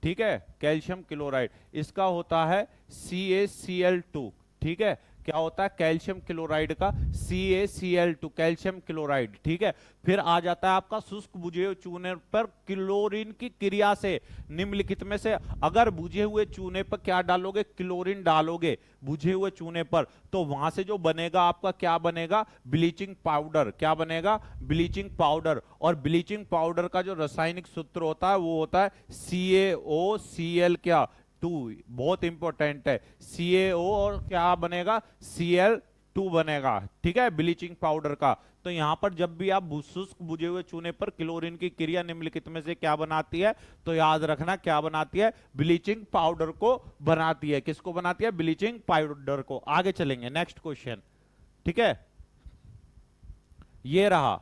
ठीक है, कैल्शियम क्लोराइड। इसका होता है CaCl2, ठीक है। क्या होता है कैल्शियम क्लोराइड का, CaCl2, कैल्शियम क्लोराइड, ठीक है। फिर आ जाता है आपका शुष्क बुझे हुए चूने पर क्लोरीन की क्रिया से निम्नलिखित में से, अगर बुझे हुए चूने पर क्या डालोगे, क्लोरीन डालोगे बुझे हुए चूने पर, तो वहां से जो बनेगा आपका क्या बनेगा, ब्लीचिंग पाउडर, क्या बनेगा, ब्लीचिंग पाउडर। और ब्लीचिंग पाउडर का जो रासायनिक सूत्र होता है वो होता है CaOCl क्या, 2, बहुत इंपॉर्टेंट है, CaO और क्या बनेगा, Cl2 बनेगा, ठीक है, ब्लीचिंग पाउडर का। तो यहां पर जब भी आप शुष्क बुझे हुए चूने पर क्लोरीन की क्रिया निम्नलिखित में से क्या बनाती है, तो याद रखना क्या बनाती है, ब्लीचिंग पाउडर को बनाती है। किसको बनाती है, ब्लीचिंग पाउडर को। आगे चलेंगे, नेक्स्ट क्वेश्चन, ठीक है। ये रहा,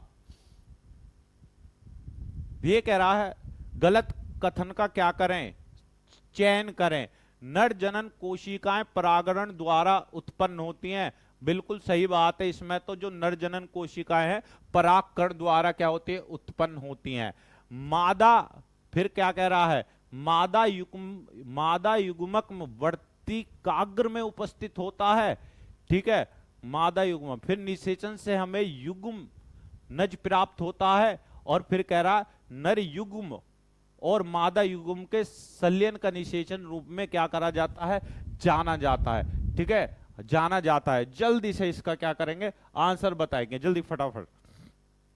ये कह रहा है गलत कथन का क्या करें, चयन करें। नर जनन कोशिकाएं परागण द्वारा उत्पन्न होती हैं, बिल्कुल सही बात है। इसमें तो जो नर जनन कोशिकाएं हैं परागकण द्वारा क्या होती है, उत्पन्न होती हैं। मादा, फिर क्या कह रहा है, मादा युग्मक वर्तिकाग्र में उपस्थित होता है, ठीक है, मादा युग्मक। फिर निषेचन से हमें युग्म नज प्राप्त होता है, और फिर कह रहा नर युग्म और मादा युग्म के संलयन का निषेचन रूप में क्या करा जाता है, जाना जाता है, ठीक है, जाना जाता है। जल्दी से इसका क्या करेंगे, आंसर बताएंगे जल्दी फटाफट।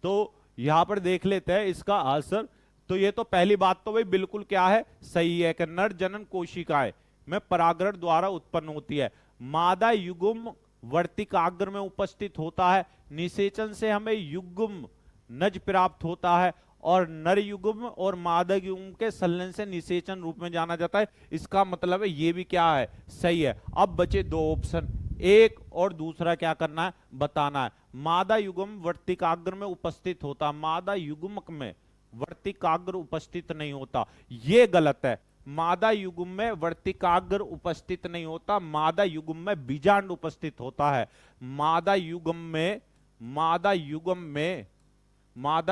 तो यहां पर देख लेते हैं इसका आंसर। तो ये तो पहली बात तो भाई बिल्कुल क्या है, सही है कि नर जनन कोशिकाएं में परागण द्वारा उत्पन्न होती है, मादा युग्म वर्तिकाग्र में उपस्थित होता है, निषेचन से हमें युग्म नज प्राप्त होता है, और नर युग्म और मादा युग्म के संलयन से निषेचन रूप में जाना जाता है। इसका मतलब है ये भी क्या है, सही है। अब बचे दो ऑप्शन, एक और दूसरा क्या करना है, बताना है। मादा युग्म वर्तिकाग्र में उपस्थित होता, मादा युग्मक में वर्तिकाग्र उपस्थित नहीं होता, ये गलत है। मादा युग्म में वर्तिकाग्र उपस्थित नहीं होता, मादा युग्म में बीजांड उपस्थित होता है। मादा युग्म में, मादा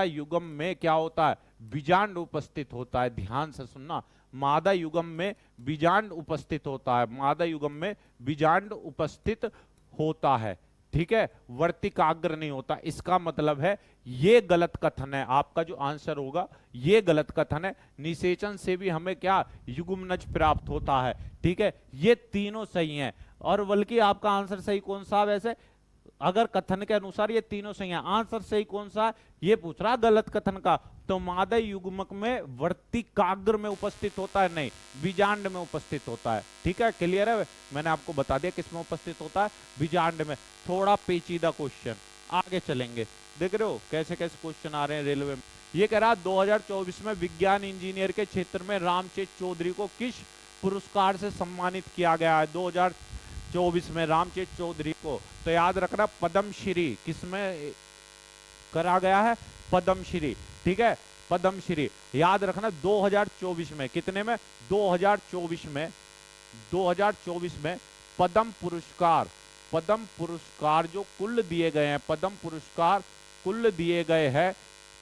युग्म में क्या होता है, बीजांड उपस्थित होता है। ध्यान से सुनना, मादा युग्म में बीजांड उपस्थित होता है, मादा युग्म में बीजांड उपस्थित होता है, ठीक है, वर्तिकाग्र नहीं होता। इसका मतलब है ये गलत कथन है, आपका जो आंसर होगा ये गलत कथन है। निषेचन से भी हमें क्या, युग्मनज प्राप्त होता है, ठीक है। ये तीनों सही हैं, और बल्कि आपका आंसर सही कौन सा, वैसे अगर कथन के अनुसार ये तीनों सही हैं, आंसर सही कौन सा, ये पूछ रहा गलत कथन का। तो मादा युग्मक में वर्तिकाग्र में उपस्थित होता है, नहीं, बीजांड में उपस्थित होता है, ठीक है, क्लियर है। मैंने आपको बता दिया किस में उपस्थित होता है, बीजांड में। थोड़ा पेचीदा क्वेश्चन, आगे चलेंगे, देख रहे हो कैसे कैसे क्वेश्चन आ रहे हैं रेलवे में। ये कह रहा 2024 में विज्ञान इंजीनियर के क्षेत्र में रामचेत चौधरी को किस पुरस्कार से सम्मानित किया गया है 2024 में, रामचेत चौधरी को। तो याद रखना पद्मश्री किसमें करा गया है, पद्मश्री, ठीक है, पद्मश्री याद रखना 2024 में, कितने में, 2024 में, 2024 में पद्म पुरस्कार जो कुल दिए गए हैं, पद्म पुरस्कार कुल दिए गए हैं,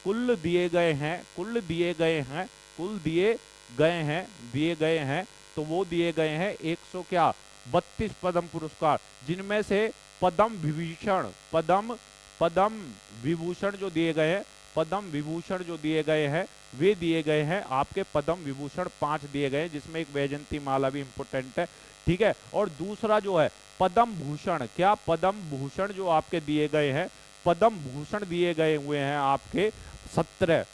दिए गए हैं, तो वो दिए गए हैं 100 क्या 32 पद्म पुरस्कार, जिनमें से पद्म विभूषण जो दिए गए हैं, पद्म विभूषण जो दिए गए हैं वे दिए गए हैं आपके पद्म विभूषण 5 दिए गए हैं, जिसमें एक वैजयंती माला भी इंपोर्टेंट है, ठीक है। और दूसरा जो है पद्म भूषण, क्या पद्म भूषण जो आपके दिए गए हैं, पद्म भूषण दिए गए हुए हैं आपके 17।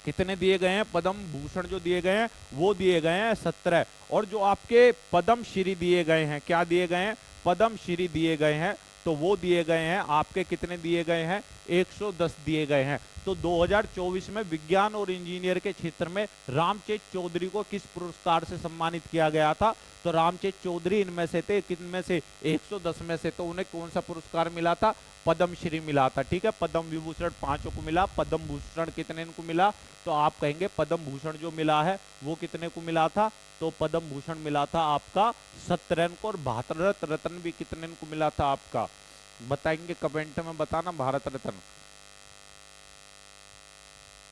कितने दिए गए हैं पद्म भूषण जो दिए गए हैं, वो दिए गए हैं 17। और जो आपके पद्म श्री दिए गए हैं, क्या दिए गए हैं, पद्म श्री दिए गए हैं, तो वो दिए गए हैं आपके, कितने दिए गए हैं, 110 दिए गए हैं। तो 2024 में विज्ञान और इंजीनियर के क्षेत्र में रामचेत चौधरी को किस पुरस्कार से सम्मानित किया गया था? तो रामचेत चौधरी इनमें से थे, किनमें से, 110 में से। तो उन्हें कौन सा पुरस्कार मिला था? पद्मश्री मिला था। ठीक है, पद्म विभूषण 5 को मिला, पद्म भूषण कितने को मिला? तो आप कहेंगे पद्म भूषण जो मिला है वो कितने को मिला था? तो पद्म भूषण मिला था आपका 17 को। और भारत रत्न भी कितने को मिला था आपका? बताएंगे कमेंट में बताना, भारत रत्न।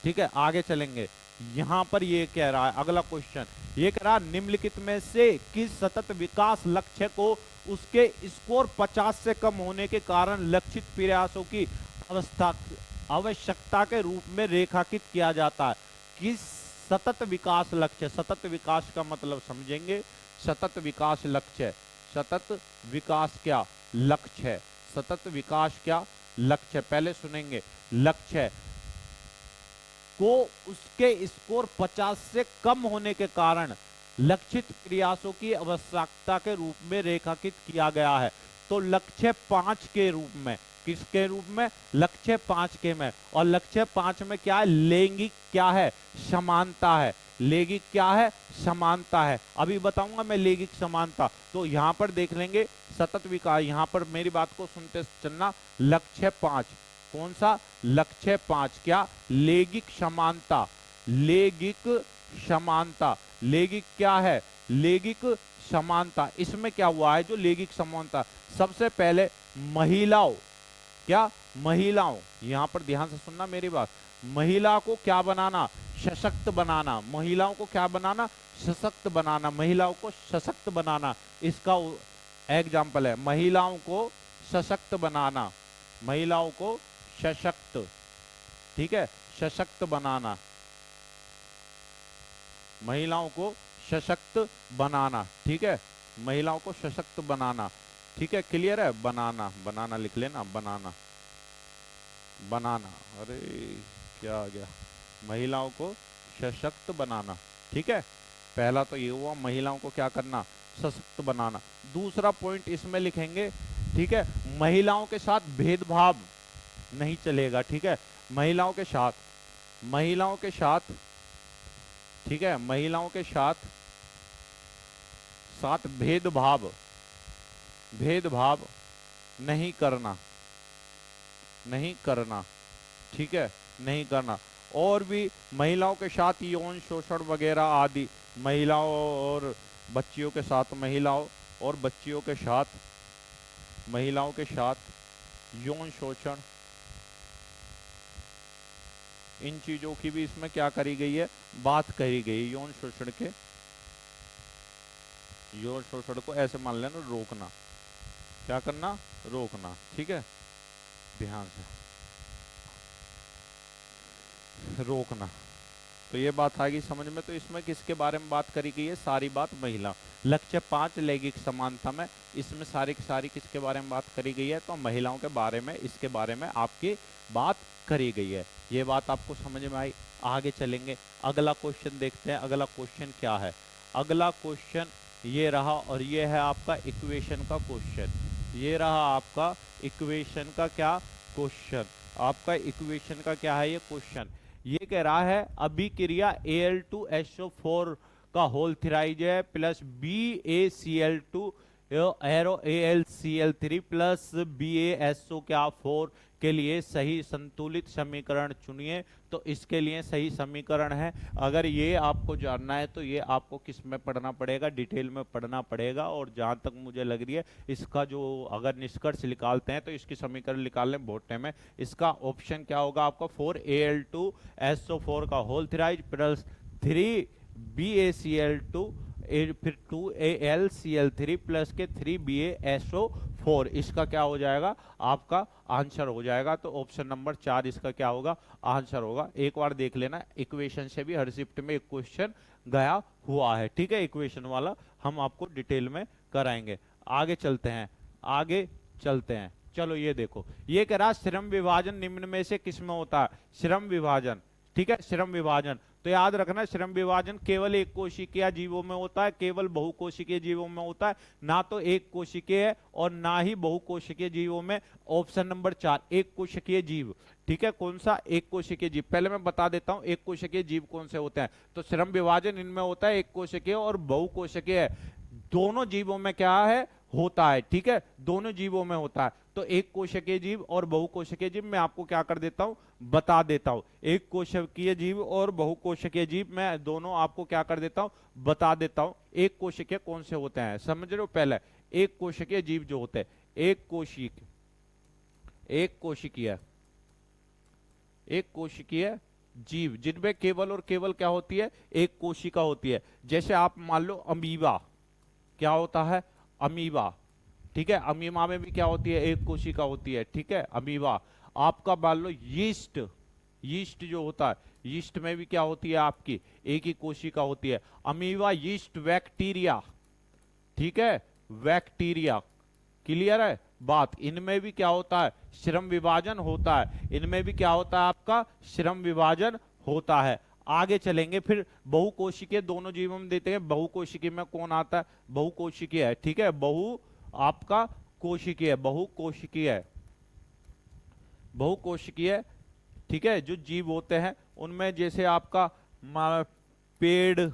ठीक है, आगे चलेंगे। यहां पर ये कह रहा है अगला क्वेश्चन, ये कह रहा है निम्नलिखित में से किस सतत विकास लक्ष्य को उसके स्कोर 50 से कम होने के कारण लक्षित प्रयासों की आवश्यकता के रूप में रेखांकित किया जाता है? किस सतत विकास लक्ष्य, सतत विकास का मतलब समझेंगे, सतत विकास लक्ष्य, सतत विकास क्या लक्ष्य है, सतत विकास क्या लक्ष्य, पहले सुनेंगे। लक्ष्य को उसके स्कोर 50 से कम होने के कारण लक्षित प्रयासों की आवश्यकता के रूप में रेखांकित किया गया है। तो लक्ष्य 5 के रूप में, किसके रूप में? लक्ष्य 5 के में। और लक्ष्य 5 में क्या है? लैंगिक क्या है? समानता है। लैंगिक क्या है? समानता है। अभी बताऊंगा मैं लैंगिक समानता। तो यहां पर देख लेंगे सतत विकास, यहां पर मेरी बात को सुनते चलना। लक्ष्य 5 कौन सा? लक्ष्य 5 क्या? लैंगिक समानता, लैंगिक समानता। लैंगिक क्या है? लैंगिक समानता। इसमें क्या हुआ है जो लैंगिक समानता? सबसे पहले महिलाओं, क्या? महिलाओं, यहां पर ध्यान से सुनना मेरी बात, महिला को क्या बनाना? सशक्त बनाना। महिलाओं को क्या बनाना? सशक्त बनाना। महिलाओं को सशक्त बनाना, इसका एग्जाम्पल है। महिलाओं को सशक्त बनाना, महिलाओं को सशक्त, ठीक है, सशक्त बनाना, महिलाओं को सशक्त बनाना। ठीक है, महिलाओं को सशक्त बनाना। ठीक है, क्लियर है? बनाना, बनाना लिख लेना, बनाना, बनाना, अरे क्या आ गया, महिलाओं को सशक्त बनाना। ठीक है, पहला तो ये हुआ, महिलाओं को क्या करना? सशक्त बनाना। दूसरा पॉइंट इसमें लिखेंगे, ठीक है, महिलाओं के साथ भेदभाव नहीं चलेगा। ठीक है, महिलाओं के साथ, महिलाओं के साथ, ठीक है, महिलाओं के साथ साथ भेदभाव, भेदभाव नहीं करना, नहीं करना। ठीक है, नहीं करना। और भी महिलाओं के साथ यौन शोषण वगैरह आदि, महिलाओं और बच्चियों के साथ, महिलाओं और बच्चियों के साथ, महिलाओं के साथ यौन शोषण, इन चीजों की भी इसमें क्या करी गई है? बात करी गई है। यौन शोषण के, यौन शोषण को ऐसे मान लेना, रोकना। क्या करना? रोकना। ठीक है, ध्यान से रोकना। तो ये बात आएगी समझ में। तो इसमें किसके बारे में बात करी गई है? सारी बात महिला। लक्ष्य 5 लैंगिक समानता में, इसमें सारी की सारी किसके बारे में बात करी गई है? तो महिलाओं के बारे में, इसके बारे में आपकी बात करी गई है। ये बात आपको समझ में आई? आगे चलेंगे, अगला क्वेश्चन देखते हैं। अगला क्वेश्चन क्या है? अगला क्वेश्चन ये रहा, और ये है आपका इक्वेशन का क्वेश्चन। ये रहा आपका इक्वेशन का क्या क्वेश्चन? आपका इक्वेशन का क्या है ये क्वेश्चन? ये कह रहा है अभिक्रिया Al2SO4 का होल थ्राइज है plus BaCl2 arrow AlCl3 plus BaSO क्या 4 के लिए सही संतुलित समीकरण चुनिए। तो इसके लिए सही समीकरण है, अगर ये आपको जानना है तो ये आपको किस में पढ़ना पड़ेगा? डिटेल में पढ़ना पड़ेगा। और जहां तक मुझे लग रही है इसका जो अगर निष्कर्ष निकालते हैं तो इसकी समीकरण निकालने बहुत टाइम है। इसका ऑप्शन क्या होगा आपका? 4Al2SO4 का होल थ्राइज प्लस 3BaCl2 फिर 2AlCl3 प्लस के 3BaSO4, इसका क्या हो जाएगा, आपका आंसर हो जाएगा। तो ऑप्शन नंबर 4 इसका क्या होगा, आंसर होगा। एक बार देख लेना, इक्वेशन से भी हर शिफ्ट में एक क्वेश्चन गया हुआ है, ठीक है, इक्वेशन वाला हम आपको डिटेल में कराएंगे। आगे चलते हैं, आगे चलते हैं। चलो ये देखो, ये कह रहा श्रम विभाजन निम्न में से किस में होता है, श्रम विभाजन, ठीक है, श्रम विभाजन। तो याद रखना, श्रम विभाजन केवल एक कोशिकीय जीवों में होता है, केवल बहुकोशिकीय जीवों में होता है, ना तो एक कोशिकीय है और ना ही बहुकोशिकीय जीवों में। ऑप्शन नंबर 4 एक कोशिकीय जीव, ठीक है, कौन सा, एक कोशिकीय जीव। पहले मैं बता देता हूं एक कोशिकीय जीव कौन से होते हैं। तो श्रम विभाजन इनमें होता है एक कोशिकीय और बहुकोशिकीय, दोनों जीवों में क्या है, होता है, ठीक है, दोनों जीवों में होता है। तो एक कोशिकीय जीव और बहुकोशिकीय जीव मैं आपको क्या कर देता हूं, बता देता हूं। एक कोशिकीय जीव और बहुकोशिकीय जीव मैं दोनों आपको क्या कर देता हूं, बता देता हूं। एक कोशिकीय कौन से होते हैं समझ रहे हो। पहले एक कोशिकीय जीव जो होते हैं, एक कोशिकीय जीव जिनमें केवल और केवल क्या होती है, एक कोशिका होती है। जैसे आप मान लो अमीबा, क्या होता है, अमीबा, ठीक है, अमीबा में भी क्या होती है, एक कोशिका होती है, ठीक है, अमीबा। आपका मान लो यीस्ट, यीस्ट जो होता है, यीस्ट में भी क्या होती है, आपकी एक ही कोशिका होती है। अमीबा, यीस्ट, बैक्टीरिया, ठीक है, बैक्टीरिया, क्लियर है बात। इनमें भी क्या होता है, श्रम विभाजन होता है, इनमें भी क्या होता है, आपका श्रम विभाजन होता है। आगे चलेंगे, फिर बहुकोशिकीय दोनों जीवों में देते हैं। बहुकोशिकीय में कौन आता है, बहुकोशिकीय है, ठीक है, आपका कोशिकीय, बहुकोशिकीय, ठीक है, जो जीव होते हैं उनमें जैसे आपका पेड़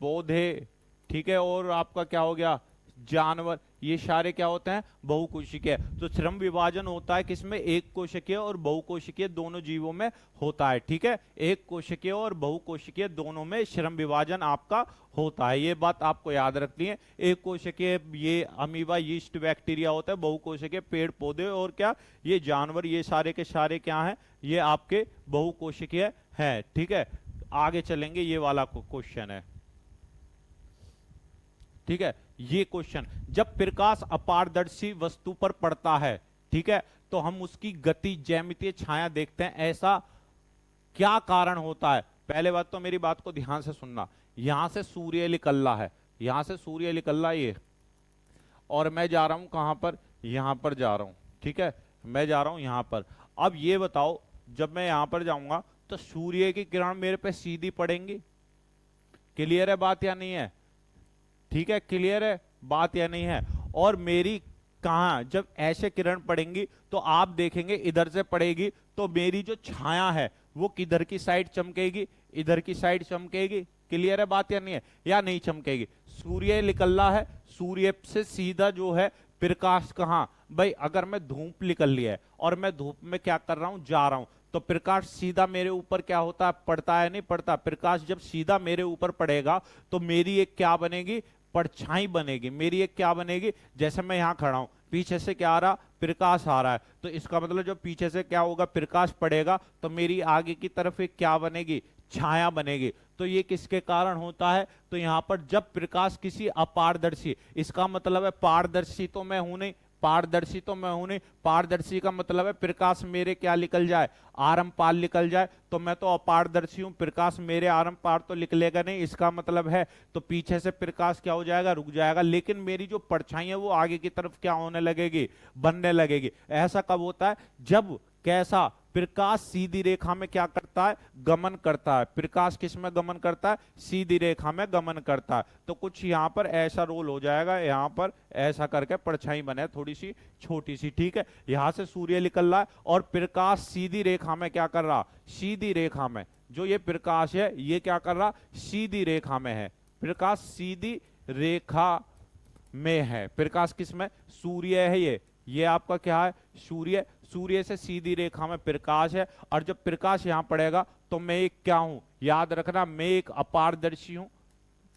पौधे, ठीक है, और आपका क्या हो गया, जानवर, ये सारे क्या होते हैं, बहुकोशिकीय। तो श्रम विभाजन होता है किसमें, एक कोशिकीय और बहुकोशिकीय दोनों जीवों में होता है, ठीक है, एक कोशिकीय और बहुकोशिकीय दोनों में श्रम विभाजन आपका होता है। ये बात आपको याद रखनी है। एक कोशिकीय ये अमीबा, यीस्ट, बैक्टीरिया होता है, बहुकोशिकीय पेड़ पौधे और क्या, ये जानवर, ये सारे के सारे क्या हैं, ये आपके बहुकोशिकीय है, ठीक है। आगे चलेंगे, ये वाला क्वेश्चन है, ठीक है, ये क्वेश्चन, जब प्रकाश अपारदर्शी वस्तु पर पड़ता है, ठीक है, तो हम उसकी गति, ज्यामितीय छाया देखते हैं, ऐसा क्या कारण होता है। पहले बात तो मेरी बात को ध्यान से सुनना, यहां से सूर्य निकल रहा है, यहां से सूर्य निकल रहा है ये, और मैं जा रहा हूं कहां पर, यहां पर जा रहा हूं, ठीक है, मैं जा रहा हूं यहां पर। अब ये बताओ, जब मैं यहां पर जाऊंगा तो सूर्य की किरण मेरे पे सीधी पड़ेंगी। क्लियर है बात या नहीं है, ठीक है, क्लियर है बात या नहीं है। और मेरी कहां, जब ऐसे किरण पड़ेंगी तो आप देखेंगे इधर से पड़ेगी, तो मेरी जो छाया है वो किधर की साइड चमकेगी, इधर की साइड चमकेगी। क्लियर है बात या नहीं है, या नहीं चमकेगी। सूर्य निकल रहा है, सूर्य से सीधा जो है प्रकाश कहां, भाई अगर मैं धूप निकल लिया है और मैं धूप में क्या कर रहा हूं, जा रहा हूं, तो प्रकाश सीधा मेरे ऊपर क्या होता है, पड़ता है, नहीं पड़ता। प्रकाश जब सीधा मेरे ऊपर पड़ेगा तो मेरी एक क्या बनेगी, परछाई बनेगी। मेरी एक क्या बनेगी, जैसे मैं यहां खड़ा हूं, पीछे से क्या आ रहा, प्रकाश आ रहा है, तो इसका मतलब जब पीछे से क्या होगा, प्रकाश पड़ेगा, तो मेरी आगे की तरफ एक क्या बनेगी, छाया बनेगी। तो ये किसके कारण होता है, तो यहां पर जब प्रकाश किसी अपारदर्शी, इसका मतलब है पारदर्शी तो मैं हूं नहीं, पारदर्शी तो मैं हूं नहीं, पारदर्शी का मतलब है प्रकाश मेरे क्या निकल जाए, आरम पार निकल जाए, तो मैं तो अपारदर्शी हूं, प्रकाश मेरे आरम पार तो निकलेगा नहीं, इसका मतलब है तो पीछे से प्रकाश क्या हो जाएगा, रुक जाएगा, लेकिन मेरी जो परछाई है वो आगे की तरफ क्या होने लगेगी, बनने लगेगी। ऐसा कब होता है, जब कैसा, प्रकाश सीधी रेखा में क्या करता है, गमन करता है। प्रकाश किस में गमन करता है, सीधी रेखा में गमन करता है। तो कुछ यहां पर ऐसा रोल हो जाएगा, यहां पर ऐसा करके परछाई बने थोड़ी सी छोटी सी, ठीक है। यहां से सूर्य निकल रहा है और प्रकाश सीधी रेखा में क्या कर रहा, सीधी रेखा में, जो ये प्रकाश है ये क्या कर रहा, सीधी रेखा में है, प्रकाश सीधी रेखा में है। प्रकाश किस में, सूर्य है ये आपका क्या है, सूर्य, सूर्य से सीधी रेखा में प्रकाश है। और जब प्रकाश यहां पड़ेगा तो मैं एक क्या हूं, याद रखना, मैं एक अपारदर्शी हूं।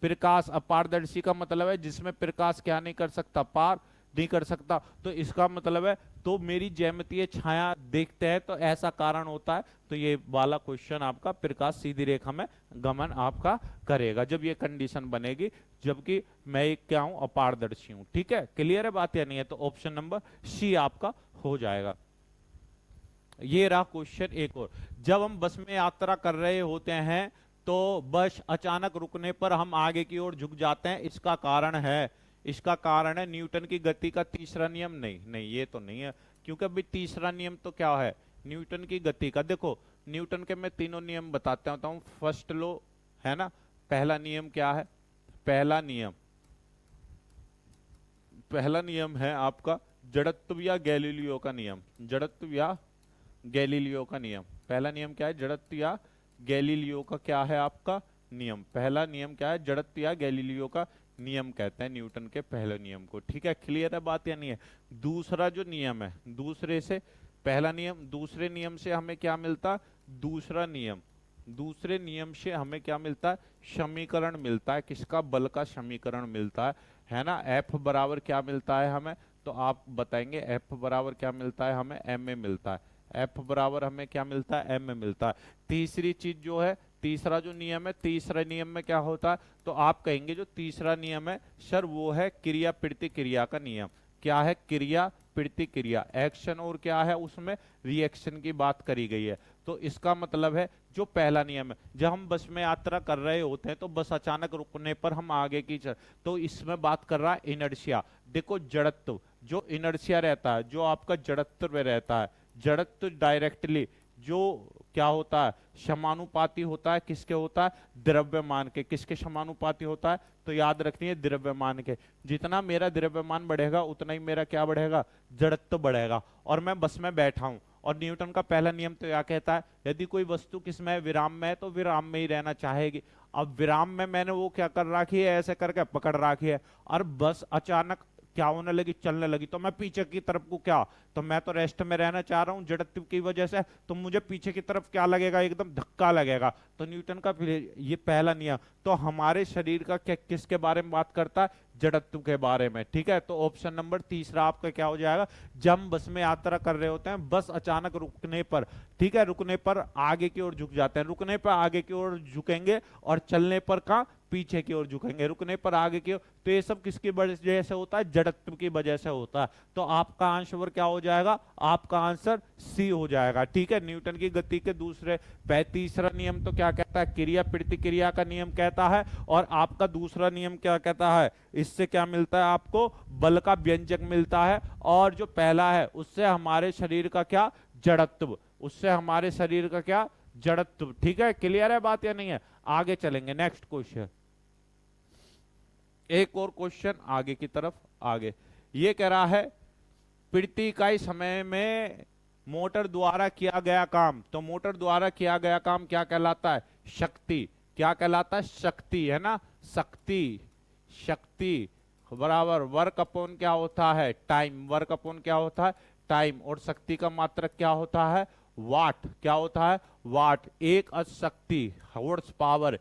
प्रकाश अपारदर्शी का मतलब है जिसमें प्रकाश क्या नहीं कर सकता, पार नहीं कर सकता। तो इसका मतलब है तो मेरी ज्यामितीय छाया देखते हैं, तो ऐसा कारण होता है। तो ये वाला क्वेश्चन आपका प्रकाश सीधी रेखा में गमन आपका करेगा जब ये कंडीशन बनेगी, जबकि मैं एक क्या हूं, अपारदर्शी हूं। ठीक है, क्लियर है बात या नहीं है? तो ऑप्शन नंबर सी आपका हो जाएगा। ये रहा क्वेश्चन एक और। जब हम बस में यात्रा कर रहे होते हैं तो बस अचानक रुकने पर हम आगे की ओर झुक जाते हैं, इसका कारण है, इसका कारण है न्यूटन की गति का तीसरा नियम। नहीं नहीं, ये तो नहीं है, क्योंकि अभी तीसरा नियम तो क्या है, न्यूटन की गति का। देखो न्यूटन के मैं तीनों नियम बताते होता हूं। फर्स्ट लॉ है ना, पहला नियम क्या है, पहला नियम, पहला नियम है आपका जड़त्व या गैलीलियो का नियम। जड़त्व या गैलीलियो का नियम, पहला नियम क्या है, जड़त्व या गैलीलियो का क्या है आपका नियम। पहला नियम क्या है, जड़त्व या गैलीलियो का नियम कहते हैं न्यूटन के पहले नियम को। ठीक है, क्लियर है बात या नहीं है? दूसरा जो नियम है, दूसरे से पहला नियम, दूसरे नियम से हमें क्या मिलता, दूसरा नियम, दूसरे नियम से हमें क्या मिलता है, समीकरण मिलता है। किसका, बल का समीकरण मिलता है ना। एफ बराबर क्या मिलता है हमें, तो आप बताएंगे एफ बराबर क्या मिलता है हमें, एम ए मिलता है। एफ बराबर हमें क्या मिलता है, एम ए मिलता है। तीसरी चीज जो है, तीसरा जो नियम है, तीसरे नियम में क्या होता है, तो आप कहेंगे जो तीसरा नियम है सर वो है क्रिया प्रतिक्रिया का नियम। क्या है, क्रिया प्रतिक्रिया, एक्शन और क्या है उसमें, रिएक्शन की बात करी गई है। तो इसका मतलब है जो पहला नियम है, जब हम बस में यात्रा कर रहे होते हैं तो बस अचानक रुकने पर हम आगे की तो इसमें बात कर रहा है इनर्शिया। देखो जड़त्व, जो इनर्शिया रहता है, जो आपका जड़त्व रहता है, जड़त्व डायरेक्टली जो क्या होता है, समानुपाती होता है, किसके होता है, द्रव्यमान के। किसके समानुपाती होता है, तो याद रखनी है द्रव्यमान के। जितना मेरा द्रव्यमान बढ़ेगा उतना ही मेरा क्या बढ़ेगा, जड़त्व बढ़ेगा। और मैं बस में बैठा हूं, और न्यूटन का पहला नियम तो क्या कहता है, यदि कोई वस्तु किसमें है, विराम में है, तो विराम में ही रहना चाहेगी। अब विराम में मैंने वो क्या कर रखी है, ऐसे करके पकड़ रखी है, और बस अचानक क्या होने लगी, चलने लगी, तो मैं पीछे की तरफ को क्या, तो मैं तो रेस्ट में रहना चाह रहा हूं जड़त्व की वजह से, तो मुझे पीछे की तरफ क्या लगेगा, एकदम धक्का लगेगा। तो न्यूटन का ये पहला नियम तो हमारे शरीर का क्या, किसके बारे में बात करता है, जड़त्व के बारे में। ठीक है, तो ऑप्शन नंबर तीसरा आपका क्या हो जाएगा। जब हम बस में यात्रा कर रहे होते हैं, बस अचानक रुकने पर, ठीक है, रुकने पर आगे की ओर झुक जाते हैं, रुकने पर आगे की ओर झुकेंगे, और चलने पर कहां, पीछे की ओर झुकेंगे, रुकने पर आगे की ओर। तो ये सब किसकी वजह से होता है, जड़त्व की वजह से होता है। तो आपका आंसर क्या हो जाएगा, आपका आंसर सी हो जाएगा। ठीक है, न्यूटन की गति के दूसरे तीसरा नियम तो क्या कहता है, क्रिया प्रतिक्रिया का नियम कहता है, और आपका दूसरा नियम क्या कहता है, इससे क्या मिलता है आपको, बल का व्यंजक मिलता है। और जो पहला है उससे हमारे शरीर का क्या, जड़त्व, उससे हमारे शरीर का क्या, जड़त्व। ठीक है, क्लियर है बात या नहीं है? आगे चलेंगे, नेक्स्ट क्वेश्चन, एक और क्वेश्चन आगे की तरफ। आगे ये कह रहा है प्रति इकाई समय में मोटर द्वारा किया गया काम, तो मोटर द्वारा किया गया काम क्या कहलाता है, शक्ति। क्या कहलाता है, शक्ति, है ना, शक्ति। शक्ति बराबर वर्क अपॉन क्या होता है, टाइम। वर्क अपॉन क्या होता है, टाइम। और शक्ति का मात्रक क्या होता है, वाट। क्या होता है, वाट। एक अशक्ति, हॉर्स पावर,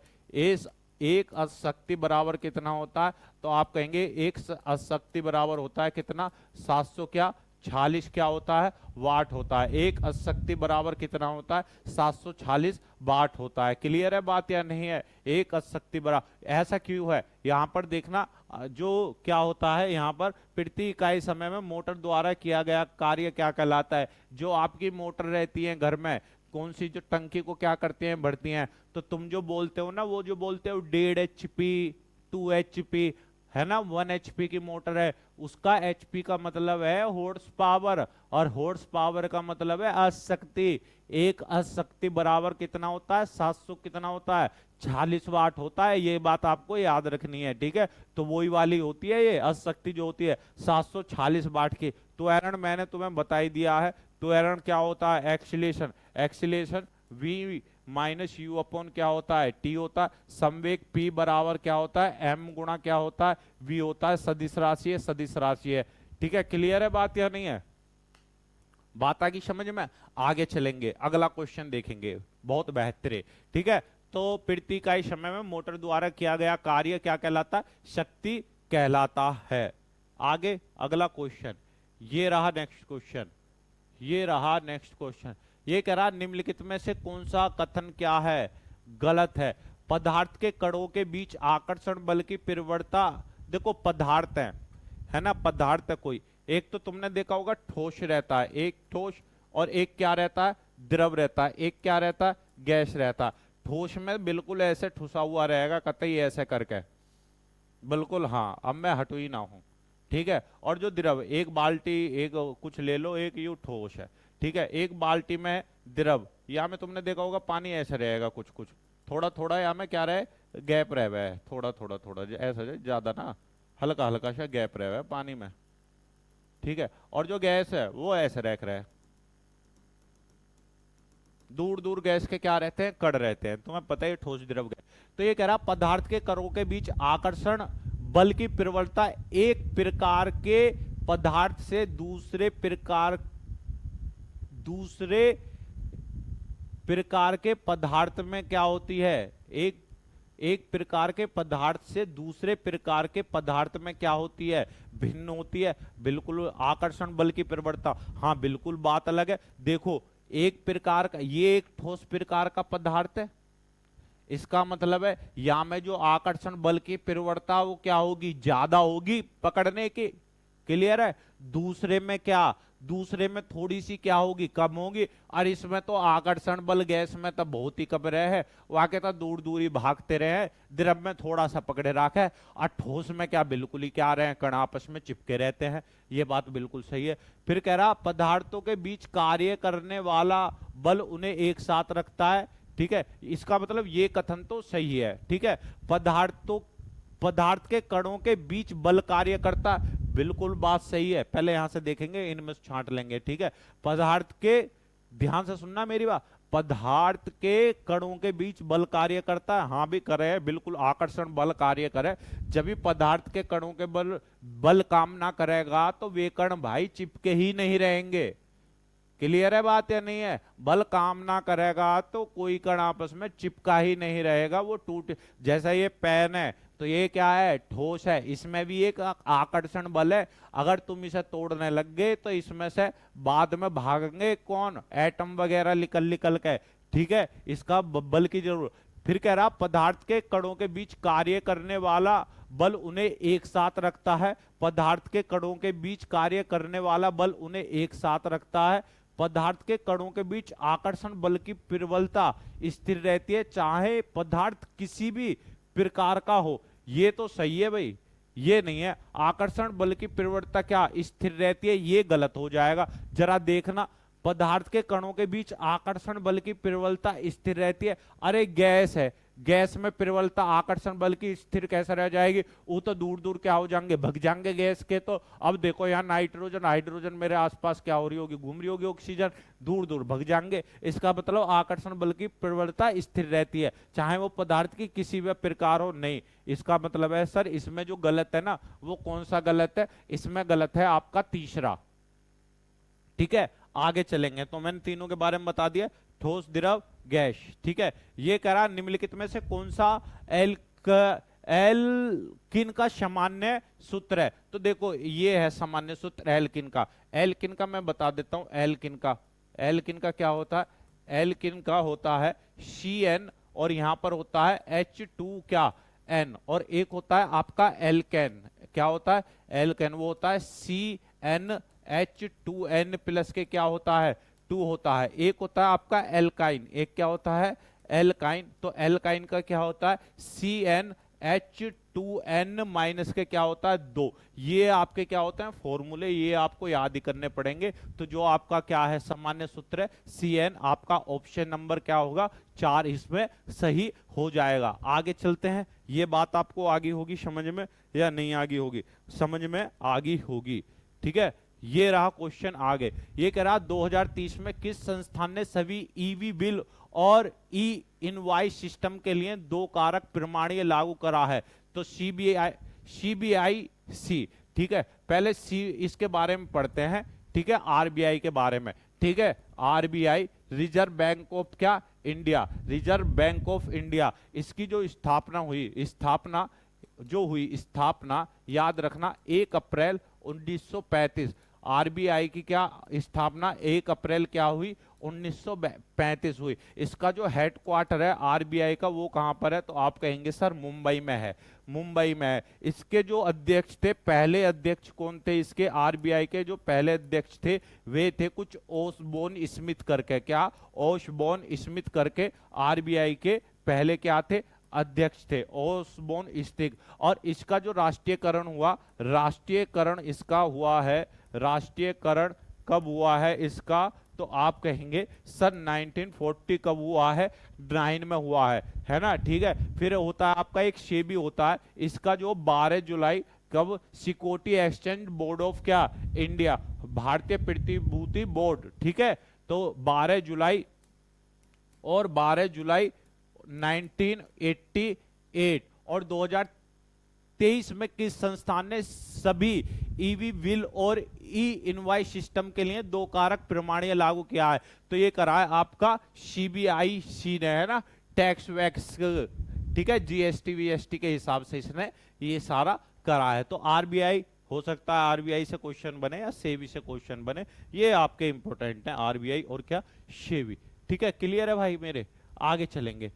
एक अशक्ति बराबर कितना होता है, तो आप कहेंगे एक अशक्ति बराबर होता है कितना, 700 क्या 46 क्या होता है, वाट होता है। एक अशक्ति बराबर कितना होता है, 746 वाट होता है। क्लियर है बात या नहीं है? एक अशक्ति बराबर, ऐसा क्यों है, यहां पर देखना जो क्या होता है, यहां पर प्रति इकाई समय में मोटर द्वारा किया गया कार्य क्या कहलाता है। जो आपकी मोटर रहती है घर में, कौन सी, जो टंकी को क्या करती हैं, भरती हैं, तो तुम जो बोलते हो ना, वो जो बोलते हो 1.5 HP 2 HP, है ना, 1 HP की मोटर है, उसका HP का मतलब है हॉर्स पावर, और हॉर्स पावर का मतलब है अशक्ति। एक अशक्ति बराबर कितना होता है, 700 कितना होता है, 46 वाट होता है। ये बात आपको याद रखनी है। ठीक है, तो वही वाली होती है ये अशक्ति जो होती है 746 वाट की। तो एरन मैंने तुम्हें बता ही दिया है। तो एरन क्या होता है, acceleration. Acceleration v minus you upon क्या होता है, टी होता है। संवेग p बराबर क्या होता है, m गुणा क्या होता है, v होता है। सदिश राशि है, सदिश राशि है। ठीक है, क्लियर है बात या नहीं है? बात आ गई समझ में? आगे चलेंगे, अगला क्वेश्चन देखेंगे, बहुत बेहतर है। ठीक है, तो प्रति इकाई समय में मोटर द्वारा किया गया कार्य क्या कहलाता है, शक्ति कहलाता है। आगे अगला क्वेश्चन, ये रहा नेक्स्ट क्वेश्चन। ये रहा नेक्स्ट क्वेश्चन। ये कह रहा निम्नलिखित में से कौन सा कथन क्या है, गलत है। पदार्थ के कणों के बीच आकर्षण बल की प्रवणता, देखो पदार्थ है ना, पदार्थ है कोई, एक तो तुमने देखा होगा ठोस रहता है, एक ठोस, और एक क्या रहता है, द्रव रहता है, एक क्या रहता है, गैस रहता है। ठोस में बिल्कुल ऐसे ठुसा हुआ रहेगा कतई ऐसे करके, बिल्कुल हाँ, अब मैं हटू ही ना हूं, ठीक है। और जो द्रव, एक बाल्टी, एक कुछ ले लो, एक यू ठोस है, ठीक है, एक बाल्टी में द्रव, या में तुमने देखा होगा पानी ऐसे रहेगा कुछ कुछ, थोड़ा थोड़ा या में क्या रहे, गैप रह हुआ है, थोड़ा थोड़ा थोड़ा ऐसा, ज्यादा ना, हल्का हल्का सा गैप रह हुआ है पानी में, ठीक है। और जो गैस है वो ऐसे रख रहा है, दूर दूर गैस के क्या रहते हैं, कण रहते हैं, तुम्हें पता है ठोस द्रव गैस। तो ये कह रहा पदार्थ के कणों के बीच आकर्षण बल की प्रवणता एक प्रकार के पदार्थ से दूसरे प्रकार के पदार्थ में क्या होती है, एक प्रकार के पदार्थ से दूसरे प्रकार के पदार्थ में क्या होती है, भिन्न होती है। बिल्कुल आकर्षण बल की प्रवणता, हाँ बिल्कुल बात अलग है। देखो एक प्रकार का, ये एक ठोस प्रकार का पदार्थ है, इसका मतलब है या में जो आकर्षण बल की प्रवणता वो क्या होगी, ज्यादा होगी पकड़ने की, क्लियर है। दूसरे में क्या, दूसरे में थोड़ी सी क्या होगी, कम होगी। और इसमें तो आकर्षण बल गैस में तो बहुत ही कम रहे है, वाके तो दूर दूर ही भागते रहे हैं, द्रव में थोड़ा सा पकड़े रखा है, और ठोस में क्या बिल्कुल ही क्या रहे हैं, कण आपस में चिपके रहते हैं। ये बात बिल्कुल सही है। फिर कह रहा पदार्थों के बीच कार्य करने वाला बल उन्हें एक साथ रखता है, ठीक है, इसका मतलब ये कथन तो सही है, ठीक है। पदार्थ के कणों के बीच बल कार्य करता, बिल्कुल बात सही है। पहले यहां से देखेंगे, इनमें से छांट लेंगे, ठीक है। पदार्थ के, ध्यान से सुनना मेरी बात, पदार्थ के कणों के बीच बल कार्य करता है, हाँ भी करे, बिल्कुल आकर्षण बल कार्य करे। जब भी पदार्थ के कणों के बल काम ना करेगा तो वे कण भाई चिपके ही नहीं रहेंगे, क्लियर है बात या नहीं है। बल काम ना करेगा तो कोई कण आपस में चिपका ही नहीं रहेगा, वो टूट, जैसा ये पेन है तो ये क्या है, ठोस है, इसमें भी एक आकर्षण बल है, अगर तुम इसे तोड़ने लग गए तो इसमें से बाद में भागेंगे कौन, एटम वगैरह निकल निकल के, ठीक है, इसका बल की जरूरत। फिर कह रहा पदार्थ के कणों के बीच कार्य करने वाला बल उन्हें एक साथ रखता है, पदार्थ के कणों के बीच कार्य करने वाला बल उन्हें एक साथ रखता है। पदार्थ के कणों के बीच आकर्षण बल की प्रबलता स्थिर रहती है, चाहे पदार्थ किसी भी प्रकार का हो। ये तो सही है भाई, ये नहीं है, आकर्षण बल की प्रवणता क्या स्थिर रहती है, ये गलत हो जाएगा। जरा देखना, पदार्थ के कणों के बीच आकर्षण बल की प्रबलता स्थिर रहती है, अरे गैस है, गैस में प्रबलता आकर्षण बल की स्थिर कैसे रह जाएगी, वो तो दूर दूर क्या हो जाएंगे, भग जाएंगे गैस के। तो अब देखो यहाँ नाइट्रोजन हाइड्रोजन मेरे आसपास क्या हो रही होगी, घूम रही होगी, ऑक्सीजन दूर दूर भग जाएंगे। इसका मतलब आकर्षण बल की प्रबलता स्थिर रहती है, चाहे वो पदार्थ की किसी भी प्रकार हो। नहीं, इसका मतलब है सर इसमें जो गलत है ना, वो कौन सा गलत है, इसमें गलत है आपका तीसरा, ठीक है। आगे चलेंगे, तो मैंने तीनों के बारे में बता दिया, ठोस द्रव गैस, ठीक है। ये कह रहा निम्नलिखित में से कौन सा एल्किन का सामान्य सूत्र है। तो देखो ये है सामान्य सूत्र एल्किन का, एल्किन का मैं बता देता हूं, एल्किन का क्या होता है, एल्किन का होता है CN, और यहां पर होता है H2 क्या N, और एक होता है आपका एल्केन, क्या होता है एल्केन, वो होता है CnH2n प्लस के क्या होता है 2 होता है। एक होता है आपका एल्काइन, एक क्या होता है एल्काइन, तो एल्काइन का क्या होता है CnH2n माइनस के क्या होता है 2। ये आपके क्या होते हैं फॉर्मूले, ये आपको याद ही करने पड़ेंगे। तो जो आपका क्या है सामान्य सूत्र है CN, आपका ऑप्शन नंबर क्या होगा 4 इसमें सही हो जाएगा। आगे चलते हैं, ये बात आपको आगे होगी समझ में या नहीं आगे होगी, समझ में आगे होगी, ठीक है। ये रहा क्वेश्चन आगे। ये कह रहा 2030 में किस संस्थान ने सभी ईवी बिल और ई इनवॉइस सिस्टम के लिए 2 कारक प्रमाणीय लागू करा है। तो सीबीआईसी, ठीक है। पहले इसके बारे में पढ़ते हैं, ठीक है, आरबीआई के बारे में, ठीक है। आरबीआई रिजर्व बैंक ऑफ क्या India, reserve bank of India, इसकी जो स्थापना हुई, स्थापना याद रखना 1 अप्रैल 1935। आरबीआई की क्या स्थापना 1 अप्रैल क्या हुई, 1935 हुई। इसका जो हेडक्वार्टर है आरबीआई का वो कहां पर है, तो आप कहेंगे सर मुंबई में है, मुंबई में है। इसके जो अध्यक्ष थे, पहले अध्यक्ष कौन थे इसके आरबीआई के, जो पहले अध्यक्ष थे वे थे कुछ ओसबोर्न स्मिथ करके, क्या ओसबोर्न स्मिथ करके आरबीआई के पहले क्या थे, अध्यक्ष थे, ओसबोर्न स्मिथ। और इसका जो राष्ट्रीयकरण हुआ, राष्ट्रीयकरण इसका हुआ है, राष्ट्रीयकरण कब हुआ है इसका, तो आप कहेंगे सर 1940 कब हुआ है, 9 में हुआ है ना, ठीक है। फिर होता है आपका एक सेबी होता है, इसका जो 12 जुलाई कब, सिक्योरिटी एक्सचेंज बोर्ड ऑफ क्या, इंडिया, भारतीय प्रतिभूति बोर्ड, ठीक है। तो 12 जुलाई और 12 जुलाई 1988 और 2023 में किस संस्थान ने सभी ईवी बिल और ई इनवॉइस सिस्टम के लिए 2 कारक प्रमाणीय लागू किया है, तो ये करा है आपका सीबीआईसी ने, है ना, टैक्स वैक्स, ठीक है, जीएसटी वीएसटी के हिसाब से इसने ये सारा करा है। तो आरबीआई हो सकता है आरबीआई से क्वेश्चन बने या सेबी से क्वेश्चन बने, ये आपके इंपॉर्टेंट है, आरबीआई और क्या, सेबी, ठीक है। क्लियर है भाई मेरे, आगे चलेंगे।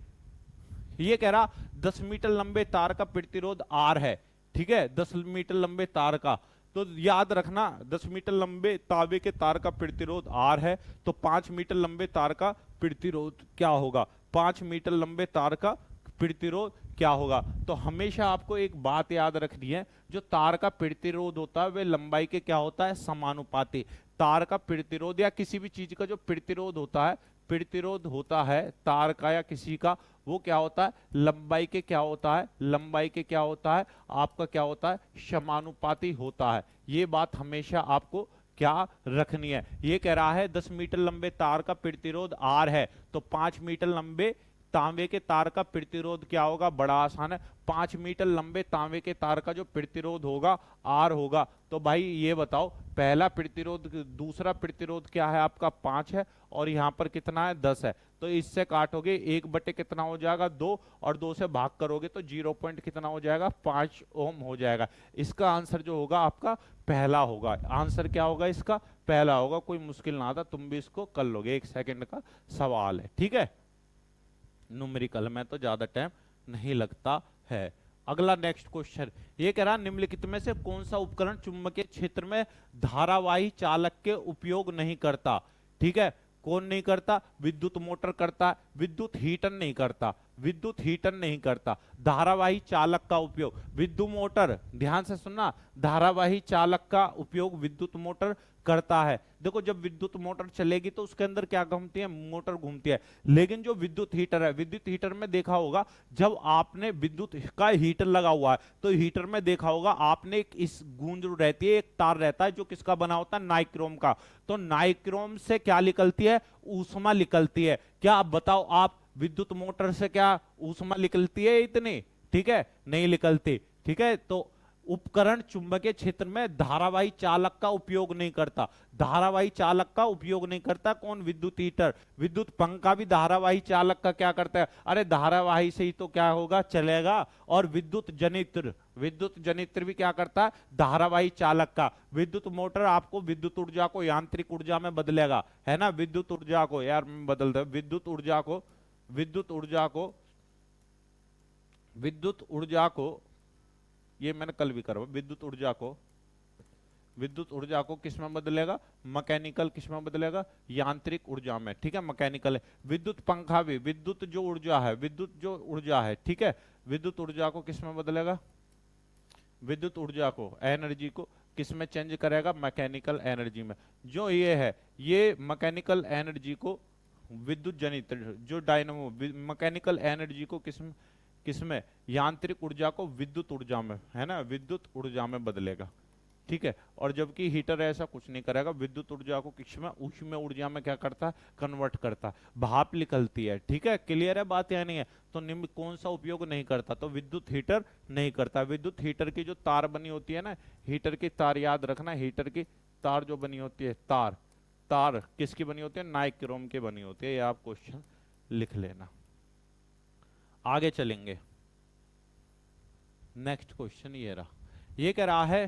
ये कह रहा 10 मीटर लंबे तार का प्रतिरोध आर है, ठीक है, 10 मीटर लंबे तार का, तो याद रखना 10 मीटर लंबे तांबे के तार का प्रतिरोध आर है, तो 5 मीटर लंबे तार का प्रतिरोध क्या होगा, 5 मीटर लंबे तार का प्रतिरोध क्या होगा। तो हमेशा आपको एक बात याद रखनी है, जो तार का प्रतिरोध होता है वह लंबाई के क्या होता है, समानुपाती। तार का प्रतिरोध या किसी भी चीज का जो प्रतिरोध होता है, प्रतिरोध होता है तार का या किसी का, वो क्या होता है, लंबाई के क्या होता है, लंबाई के क्या होता है, आपका क्या होता है, समानुपाती होता है। ये बात हमेशा आपको क्या रखनी है। ये कह रहा है 10 मीटर लंबे तार का प्रतिरोध आर है, तो 5 मीटर लंबे तांबे के तार का प्रतिरोध क्या होगा, बड़ा आसान है, 5 मीटर लंबे तांबे के तार का जो प्रतिरोध होगा आर होगा। तो भाई ये बताओ, पहला प्रतिरोध, दूसरा प्रतिरोध क्या है आपका 5 है, और यहां पर कितना है 10 है, तो इससे काटोगे 1 बटे कितना हो जाएगा 2, और 2 से भाग करोगे तो 0 पॉइंट कितना हो जाएगा 5 ओम हो जाएगा। इसका आंसर जो होगा आपका पहला होगा, आंसर क्या होगा इसका, पहला होगा। कोई मुश्किल ना था, तुम भी इसको कर लोगे, 1 सेकंड का सवाल है, ठीक है। न्यूमेरिकल में तो ज्यादा टाइम नहीं लगता है। अगला नेक्स्ट क्वेश्चन, ये कह रहा निम्नलिखित में से कौन सा उपकरण चुंबकीय क्षेत्र में धारावाही चालक के उपयोग नहीं करता, ठीक है, कौन नहीं करता, विद्युत मोटर करता, विद्युत हीटर नहीं करता, विद्युत हीटर नहीं करता, धारावाही चालक का उपयोग, विद्युत मोटर, ध्यान से सुनना, धारावाही चालक का उपयोग विद्युत मोटर करता है। देखो जब विद्युत मोटर चलेगी तो उसके अंदर क्या घूमती है, मोटर घूमती है। लेकिन जो विद्युत हीटर है, विद्युत हीटर में देखा होगा, जब आपने विद्युत का हीटर लगा हुआ है तो हीटर में देखा होगा आपने एक इस गूंज रहती है, एक तार रहता है जो किसका बना होता है, नाइक्रोम का। तो नाइक्रोम से क्या निकलती है, ऊष्मा निकलती है। क्या आप बताओ, आप विद्युत मोटर से क्या ऊष्मा निकलती है इतनी, ठीक है, नहीं निकलती, ठीक है। तो उपकरण चुंबकीय क्षेत्र में धारावाही चालक का उपयोग नहीं करता, धारावाही चालक का उपयोग नहीं करता कौन, विद्युत हीटर। विद्युत पंखा भी धारावाही चालक का क्या करता है, अरे धारावाही से ही तो क्या होगा, चलेगा। और विद्युत जनित्र, विद्युत जनित्र भी क्या करता है, धारावाही चालक का। विद्युत मोटर आपको विद्युत ऊर्जा को यांत्रिक ऊर्जा में बदलेगा, है ना, विद्युत ऊर्जा को, यार बदल दे, विद्युत ऊर्जा को, विद्युत ऊर्जा को, विद्युत ऊर्जा को, ये मैंने कल भी करा, विद्युत ऊर्जा को, विद्युत ऊर्जा को किस में बदलेगा, मैकेनिकल, किस में बदलेगा, यांत्रिक ऊर्जा में, ठीक है, मैकेनिकल है। विद्युत पंखा भी विद्युत जो ऊर्जा है, विद्युत जो ऊर्जा है, ठीक है, विद्युत ऊर्जा को किस में बदलेगा, विद्युत ऊर्जा को, एनर्जी को किस में चेंज करेगा, मैकेनिकल एनर्जी में। जो ये है, ये मैकेनिकल एनर्जी को विद्युत जनित, जो डायनामो, मैकेनिकल एनर्जी को किसमें, यांत्रिक ऊर्जा को विद्युत ऊर्जा में, है ना, विद्युत ऊर्जा में बदलेगा, ठीक है। और जबकि हीटर ऐसा कुछ नहीं करेगा, विद्युत ऊर्जा को किसमें, ऊष्मीय ऊर्जा में क्या करता है, कन्वर्ट करता है, भाप निकलती है, ठीक है। क्लियर है बात या नहीं है। तो निम्न कौन सा उपयोग नहीं करता, तो विद्युत हीटर नहीं करता। विद्युत हीटर की जो तार बनी होती है ना, हीटर की तार याद रखना, हीटर की तार जो बनी होती है, तार, तार किसकी बनी होती है, नाइक्रोम की बनी होती है। ये आप क्वेश्चन लिख लेना। आगे चलेंगे, नेक्स्ट क्वेश्चन ये रहा, ये कह रहा है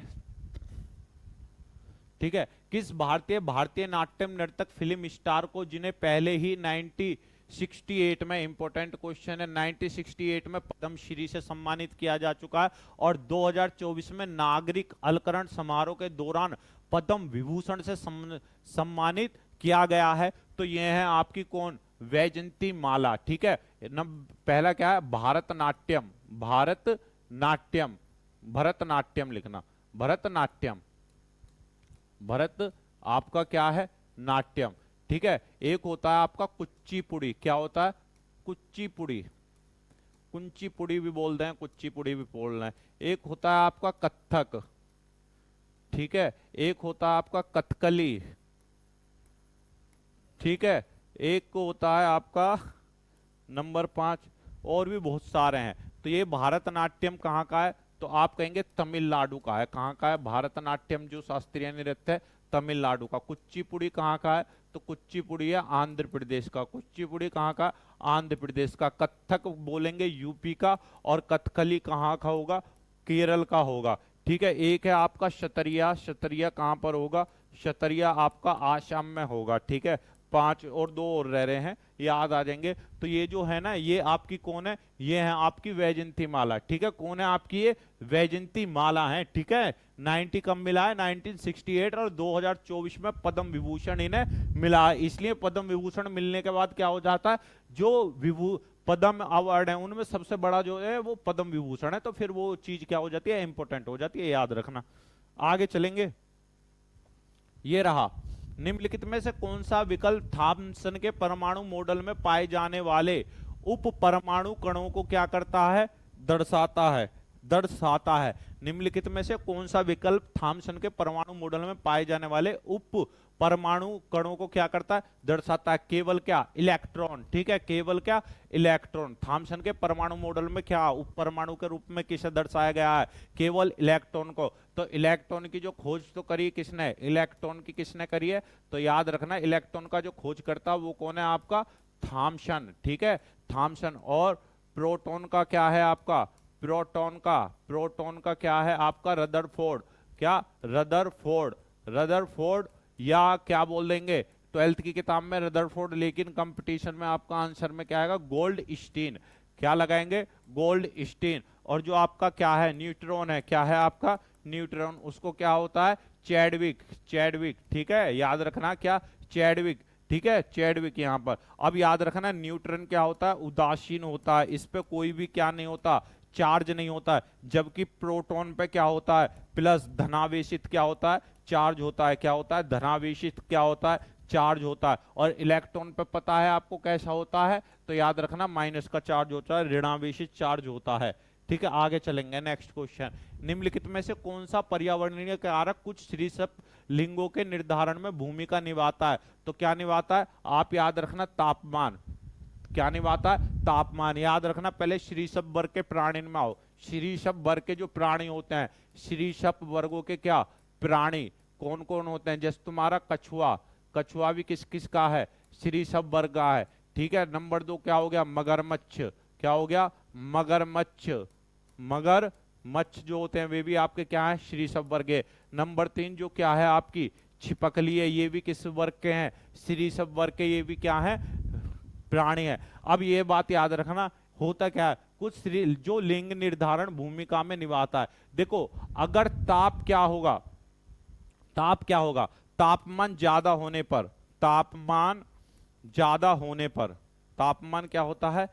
ठीक है। किस भारतीय नाट्यम नर्तक फिल्म स्टार को, जिन्हें पहले ही 1968 में, इंपॉर्टेंट क्वेश्चन है, 1968 में पद्मश्री से सम्मानित किया जा चुका है और 2024 में नागरिक अलंकरण समारोह के दौरान पद्म विभूषण से सम्मानित किया गया है। तो ये है आपकी कौन, वैजयंती माला। ठीक है। पहला क्या है, भारतनाट्यम, भारतनाट्यम, भरतनाट्यम लिखना, भरतनाट्यम, भरत आपका क्या है, नाट्यम। ठीक है। एक होता है आपका कुचिपुड़ी, क्या होता है, कुचिपुड़ी, कुंचीपुड़ी भी बोलते हैं, कुचिपुड़ी भी बोल रहे हैं। एक होता है आपका कथक, ठीक है। एक होता है आपका कथकली, ठीक है। एक को होता है आपका नंबर 5, और भी बहुत सारे हैं। तो ये भारतनाट्यम कहाँ का है, तो आप कहेंगे तमिलनाडु का है। कहाँ का है, भारतनाट्यम जो शास्त्रीय नृत्य है तमिलनाडु का। कुचिपुड़ी कहाँ का है, तो कुचिपुड़ी है आंध्र प्रदेश का। कुचिपुड़ी कहाँ का, आंध्र प्रदेश का। कथक बोलेंगे यूपी का, और कथकली कहाँ का होगा, केरल का होगा। ठीक है। एक है आपका शतरिया, शतरिया कहाँ पर होगा, शतरिया आपका आसाम में होगा। ठीक है। 5 और 2 और रह रहे हैं, याद आ जाएंगे। तो ये जो है ना, ये आपकी कौन है, ये है आपकी वैजयंती माला। ठीक है। कौन है आपकी, ये वैजयंती माला है। ठीक है। 90 कब मिला है, 1968, और 2024 में पद्म विभूषण इन्हें मिला है। इसलिए पद्म विभूषण मिलने के बाद क्या हो जाता है, जो पद्म अवार्ड है उनमें सबसे बड़ा जो है वो पद्म विभूषण है। तो फिर वो चीज क्या हो जाती है, इंपॉर्टेंट हो जाती है, याद रखना। आगे चलेंगे। ये रहा, निम्नलिखित में से कौन सा विकल्प थॉमसन के परमाणु मॉडल में पाए जाने वाले उप परमाणु कणों को क्या करता है, दर्शाता है, दर्शाता है। निम्नलिखित में से कौन सा विकल्प थॉमसन के परमाणु मॉडल में पाए जाने वाले उप परमाणु कणों को क्या करता है, दर्शाता है, केवल क्या, इलेक्ट्रॉन। ठीक है। केवल क्या, इलेक्ट्रॉन। थॉमसन के परमाणु मॉडल में क्या उप परमाणु के रूप में किसे दर्शाया गया है, केवल इलेक्ट्रॉन को। तो इलेक्ट्रॉन की जो खोज तो करी किसने, इलेक्ट्रॉन की किसने करी है, तो याद रखना इलेक्ट्रॉन का जो खोज करता है वो कौन है, आपका थॉमसन। ठीक है, थॉमसन। और प्रोटॉन का क्या है आपका, प्रोटॉन का क्या है आपका, रदरफोर्ड। क्या, रदरफोर्ड, रदरफोर्ड, या क्या बोल देंगे 12th की किताब में रदरफोर्ड, लेकिन कंपटीशन में आपका आंसर में क्या आएगा, गोल्ड स्टीन। क्या लगाएंगे, गोल्ड स्टीन। और जो आपका क्या है, न्यूट्रॉन है, क्या है आपका न्यूट्रॉन, उसको क्या होता है, चैडविक, चैडविक। ठीक है। याद रखना क्या, चैडविक। ठीक है, चैडविक यहां पर। अब याद रखना न्यूट्रॉन क्या होता है, उदासीन होता है, इस पे कोई भी क्या नहीं होता, चार्ज नहीं होता है। जबकि प्रोटॉन पे क्या होता है, प्लस धनावेशित क्या होता है, चार्ज होता है। क्या होता है, धनावेशित क्या होता है, चार्ज होता है। और इलेक्ट्रॉन पे पता है आपको कैसा होता है, तो याद रखना माइनस का चार्ज होता है, ऋणावेशित चार्ज होता है। ठीक है। आगे चलेंगे, नेक्स्ट क्वेश्चन। निम्नलिखित में से कौन सा पर्यावरणीय कारक कुछ श्रीसप लिंगों के निर्धारण में भूमिका निभाता है, तो क्या निभाता है, आप याद रखना तापमान। क्या निभाता है, तापमान। याद रखना, पहले श्रीसप वर्ग के प्राणी में आओ। श्रीसप वर्ग के जो प्राणी होते हैं, श्रीसप वर्गों के क्या प्राणी कौन कौन होते हैं, जैसे तुम्हारा कछुआ, कछुआ भी किस किस का है, श्रीसप वर्ग का है। ठीक है। नंबर 2 क्या हो गया, मगरमच्छ। क्या हो गया, मगरमच्छ, मगरमच्छ जो होते हैं वे भी आपके क्या है, श्रीसप वर्ग है। नंबर 3 जो क्या है आपकी छिपकली है, ये भी किस वर्ग के हैं, श्रीसप वर्ग के, ये भी क्या है, प्राणी है। अब ये बात याद रखना, होता क्या है, कुछ जो लिंग निर्धारण भूमिका में निभाता है। देखो, अगर ताप क्या होगा, ताप क्या होगा, तापमान ज्यादा होने पर, तापमान ज्यादा होने पर, तापमान क्या होता है,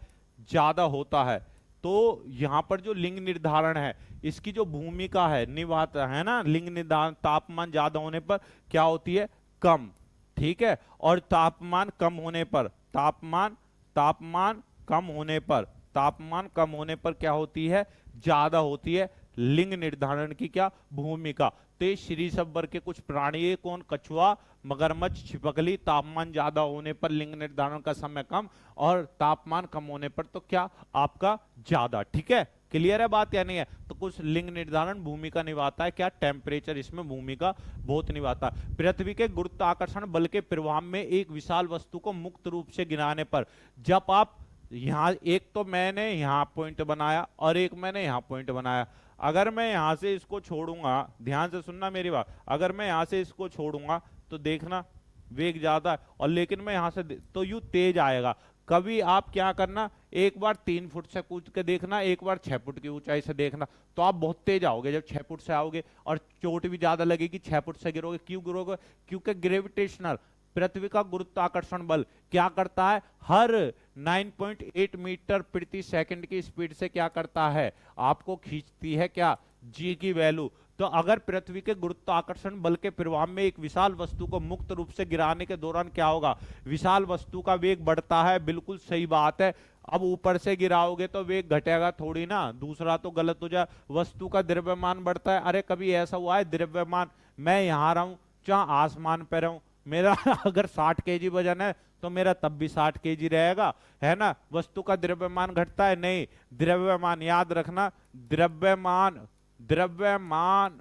ज्यादा होता है, तो यहां पर जो लिंग निर्धारण है इसकी जो भूमिका है निभाता है ना, लिंग निर्धारण तापमान ज्यादा होने पर क्या होती है, कम। ठीक है। और तापमान कम होने पर, तापमान कम होने पर, तापमान कम होने पर क्या होती है, ज्यादा होती है लिंग निर्धारण की क्या भूमिका। तो ये श्रीसप वर्ग के कुछ प्राणी है, कौन, कछुआ, मगरमच्छ, छिपकली। तापमान ज्यादा होने पर लिंग निर्धारण का समय कम, और तापमान कम होने पर तो क्या आपका ज्यादा। ठीक है, क्लियर है बात या नहीं है। तो कुछ लिंग निर्धारण भूमिका निभाता है, क्या, टेम्परेचर इसमें भूमिका बहुत निभाता है। पृथ्वी के गुरुत्वाकर्षण बल के प्रभाव में एक विशाल वस्तु को मुक्त रूप से गिराने पर, जब आप यहां, एक तो मैंने यहां पॉइंट बनाया और एक मैंने यहां पॉइंट बनाया, अगर मैं यहां से इसको छोड़ूंगा, ध्यान से सुनना मेरी बात, अगर मैं यहां से इसको छोड़ूंगा तो देखना वेग ज्यादा है, और लेकिन मैं यहां से तो यू तेज आएगा। कभी आप क्या करना, एक बार 3 फुट से कूद के देखना, एक बार 6 फुट की ऊंचाई से देखना, तो आप बहुत तेज आओगे जब 6 फुट से आओगे, और चोट भी ज्यादा लगेगी। 6 फुट से गिरोगे, क्यों गिरोगे? क्योंकि ग्रेविटेशनल, पृथ्वी का गुरुत्वाकर्षण बल क्या करता है, हर 9.8 मीटर प्रति सेकंड की स्पीड से क्या करता है, आपको खींचती है क्या, जी की वैल्यू। तो अगर पृथ्वी के गुरुत्वाकर्षण बल के प्रभाव में एक विशाल वस्तु को मुक्त रूप से गिराने के दौरान क्या होगा, विशाल वस्तु का वेग बढ़ता है, बिल्कुल सही बात है। अब ऊपर से गिराओगे तो वेग घटेगा थोड़ी ना, दूसरा तो गलत हो जाए। वस्तु का द्रव्यमान बढ़ता है, अरे कभी ऐसा हुआ है द्रव्यमान, मैं यहां रहूं चाहे आसमान पे रहूं, मेरा अगर 60 kg वजन है तो मेरा तब भी 60 kg रहेगा, है ना। वस्तु का द्रव्यमान घटता है नहीं, द्रव्यमान याद रखना, द्रव्यमान द्रव्यमान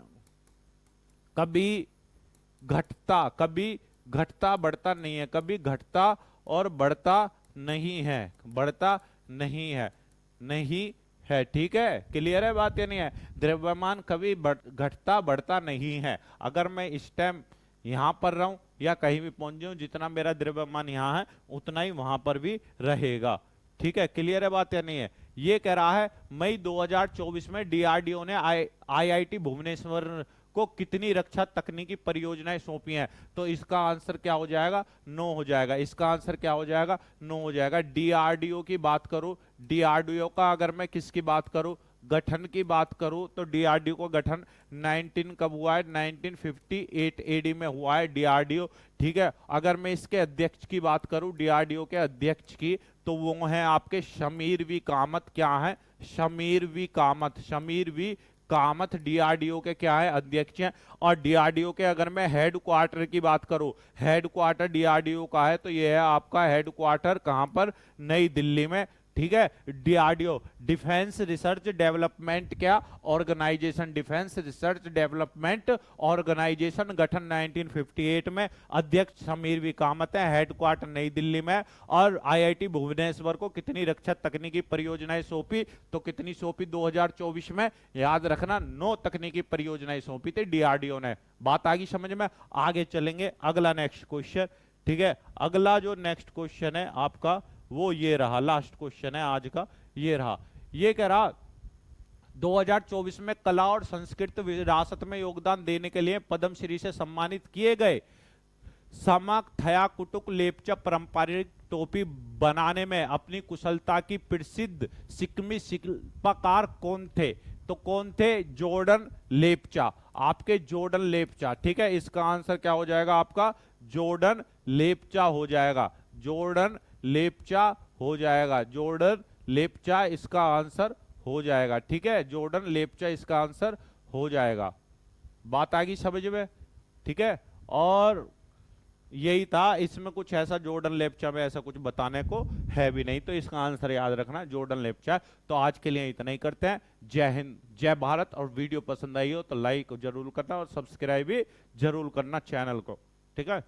कभी घटता बढ़ता नहीं है, कभी घटता और बढ़ता नहीं है, बढ़ता नहीं है, नहीं है, ठीक है, क्लियर है बात या नहीं है? द्रव्यमान कभी घटता बढ़ता नहीं है। अगर मैं इस टाइम यहां पर रहूं या कहीं भी पहुंच जाऊं, जितना मेरा द्रव्यमान यहां है उतना ही वहां पर भी रहेगा, ठीक है, क्लियर है बात या नहीं है? ये कह रहा है मई 2024 में डीआरडीओ ने आईआईटी भुवनेश्वर को कितनी रक्षा तकनीकी परियोजनाएं सौंपी हैं, तो इसका आंसर क्या हो जाएगा, नो हो जाएगा। इसका आंसर क्या हो जाएगा, नो हो जाएगा। डीआरडीओ की बात करूं, डीआरडीओ का अगर मैं किसकी बात करूं, गठन की बात करूं, तो डीआरडीओ को गठन 19 कब हुआ है, 1958 एडी में हुआ है डीआरडीओ, ठीक है। अगर मैं इसके अध्यक्ष की बात करूं, डीआरडीओ के अध्यक्ष की, तो वो है आपके शमीर वी कामत। क्या है, Sameer V Kamat, Sameer V Kamat DRDO के क्या है, अध्यक्ष हैं। और डीआरडीओ के अगर मैं हेड क्वार्टर की बात करूं, हेड क्वार्टर डीआरडीओ का है, तो ये है आपका हेड क्वार्टर कहां पर, नई दिल्ली में, ठीक है। डीआरडीओ डिफेंस रिसर्च डेवलपमेंट क्या organisation, defence research development organisation, गठन 1958 में, अध्यक्ष समीर वी कामत है, हेडक्वार्टर नई दिल्ली में। और आईआईटी भुवनेश्वर को कितनी रक्षा तकनीकी परियोजनाएं सौंपी, तो कितनी सौंपी 2024 में, याद रखना 9 तकनीकी परियोजनाएं सौंपी थी डीआरडीओ ने। बात आ गई समझ में? आगे चलेंगे, अगला नेक्स्ट क्वेश्चन, ठीक है। अगला जो नेक्स्ट क्वेश्चन है आपका वो ये रहा, लास्ट क्वेश्चन है आज का, ये रहा। ये कह रहा 2024 में कला और संस्कृत विरासत में योगदान देने के लिए पद्मश्री से सम्मानित किए गए समाक थया कुटुक लेपचा पारंपरिक टोपी बनाने में अपनी कुशलता की प्रसिद्ध सिक्किमी शिल्पकार कौन थे, तो कौन थे, जॉर्डन लेपचा, आपके जॉर्डन लेपचा, ठीक है। इसका आंसर क्या हो जाएगा आपका, जॉर्डन लेपचा हो जाएगा, जॉर्डन लेपचा हो जाएगा, जॉर्डन लेपचा इसका आंसर हो जाएगा, ठीक है, जॉर्डन लेपचा इसका आंसर हो जाएगा। बात आ गई समझ में, ठीक है। और यही था, इसमें कुछ ऐसा जॉर्डन लेपचा में ऐसा कुछ बताने को है भी नहीं, तो इसका आंसर याद रखना जॉर्डन लेपचा। तो आज के लिए इतना ही करते हैं, जय हिंद जय भारत। और वीडियो पसंद आई हो तो लाइक जरूर करना और सब्सक्राइब भी जरूर करना चैनल को, ठीक है।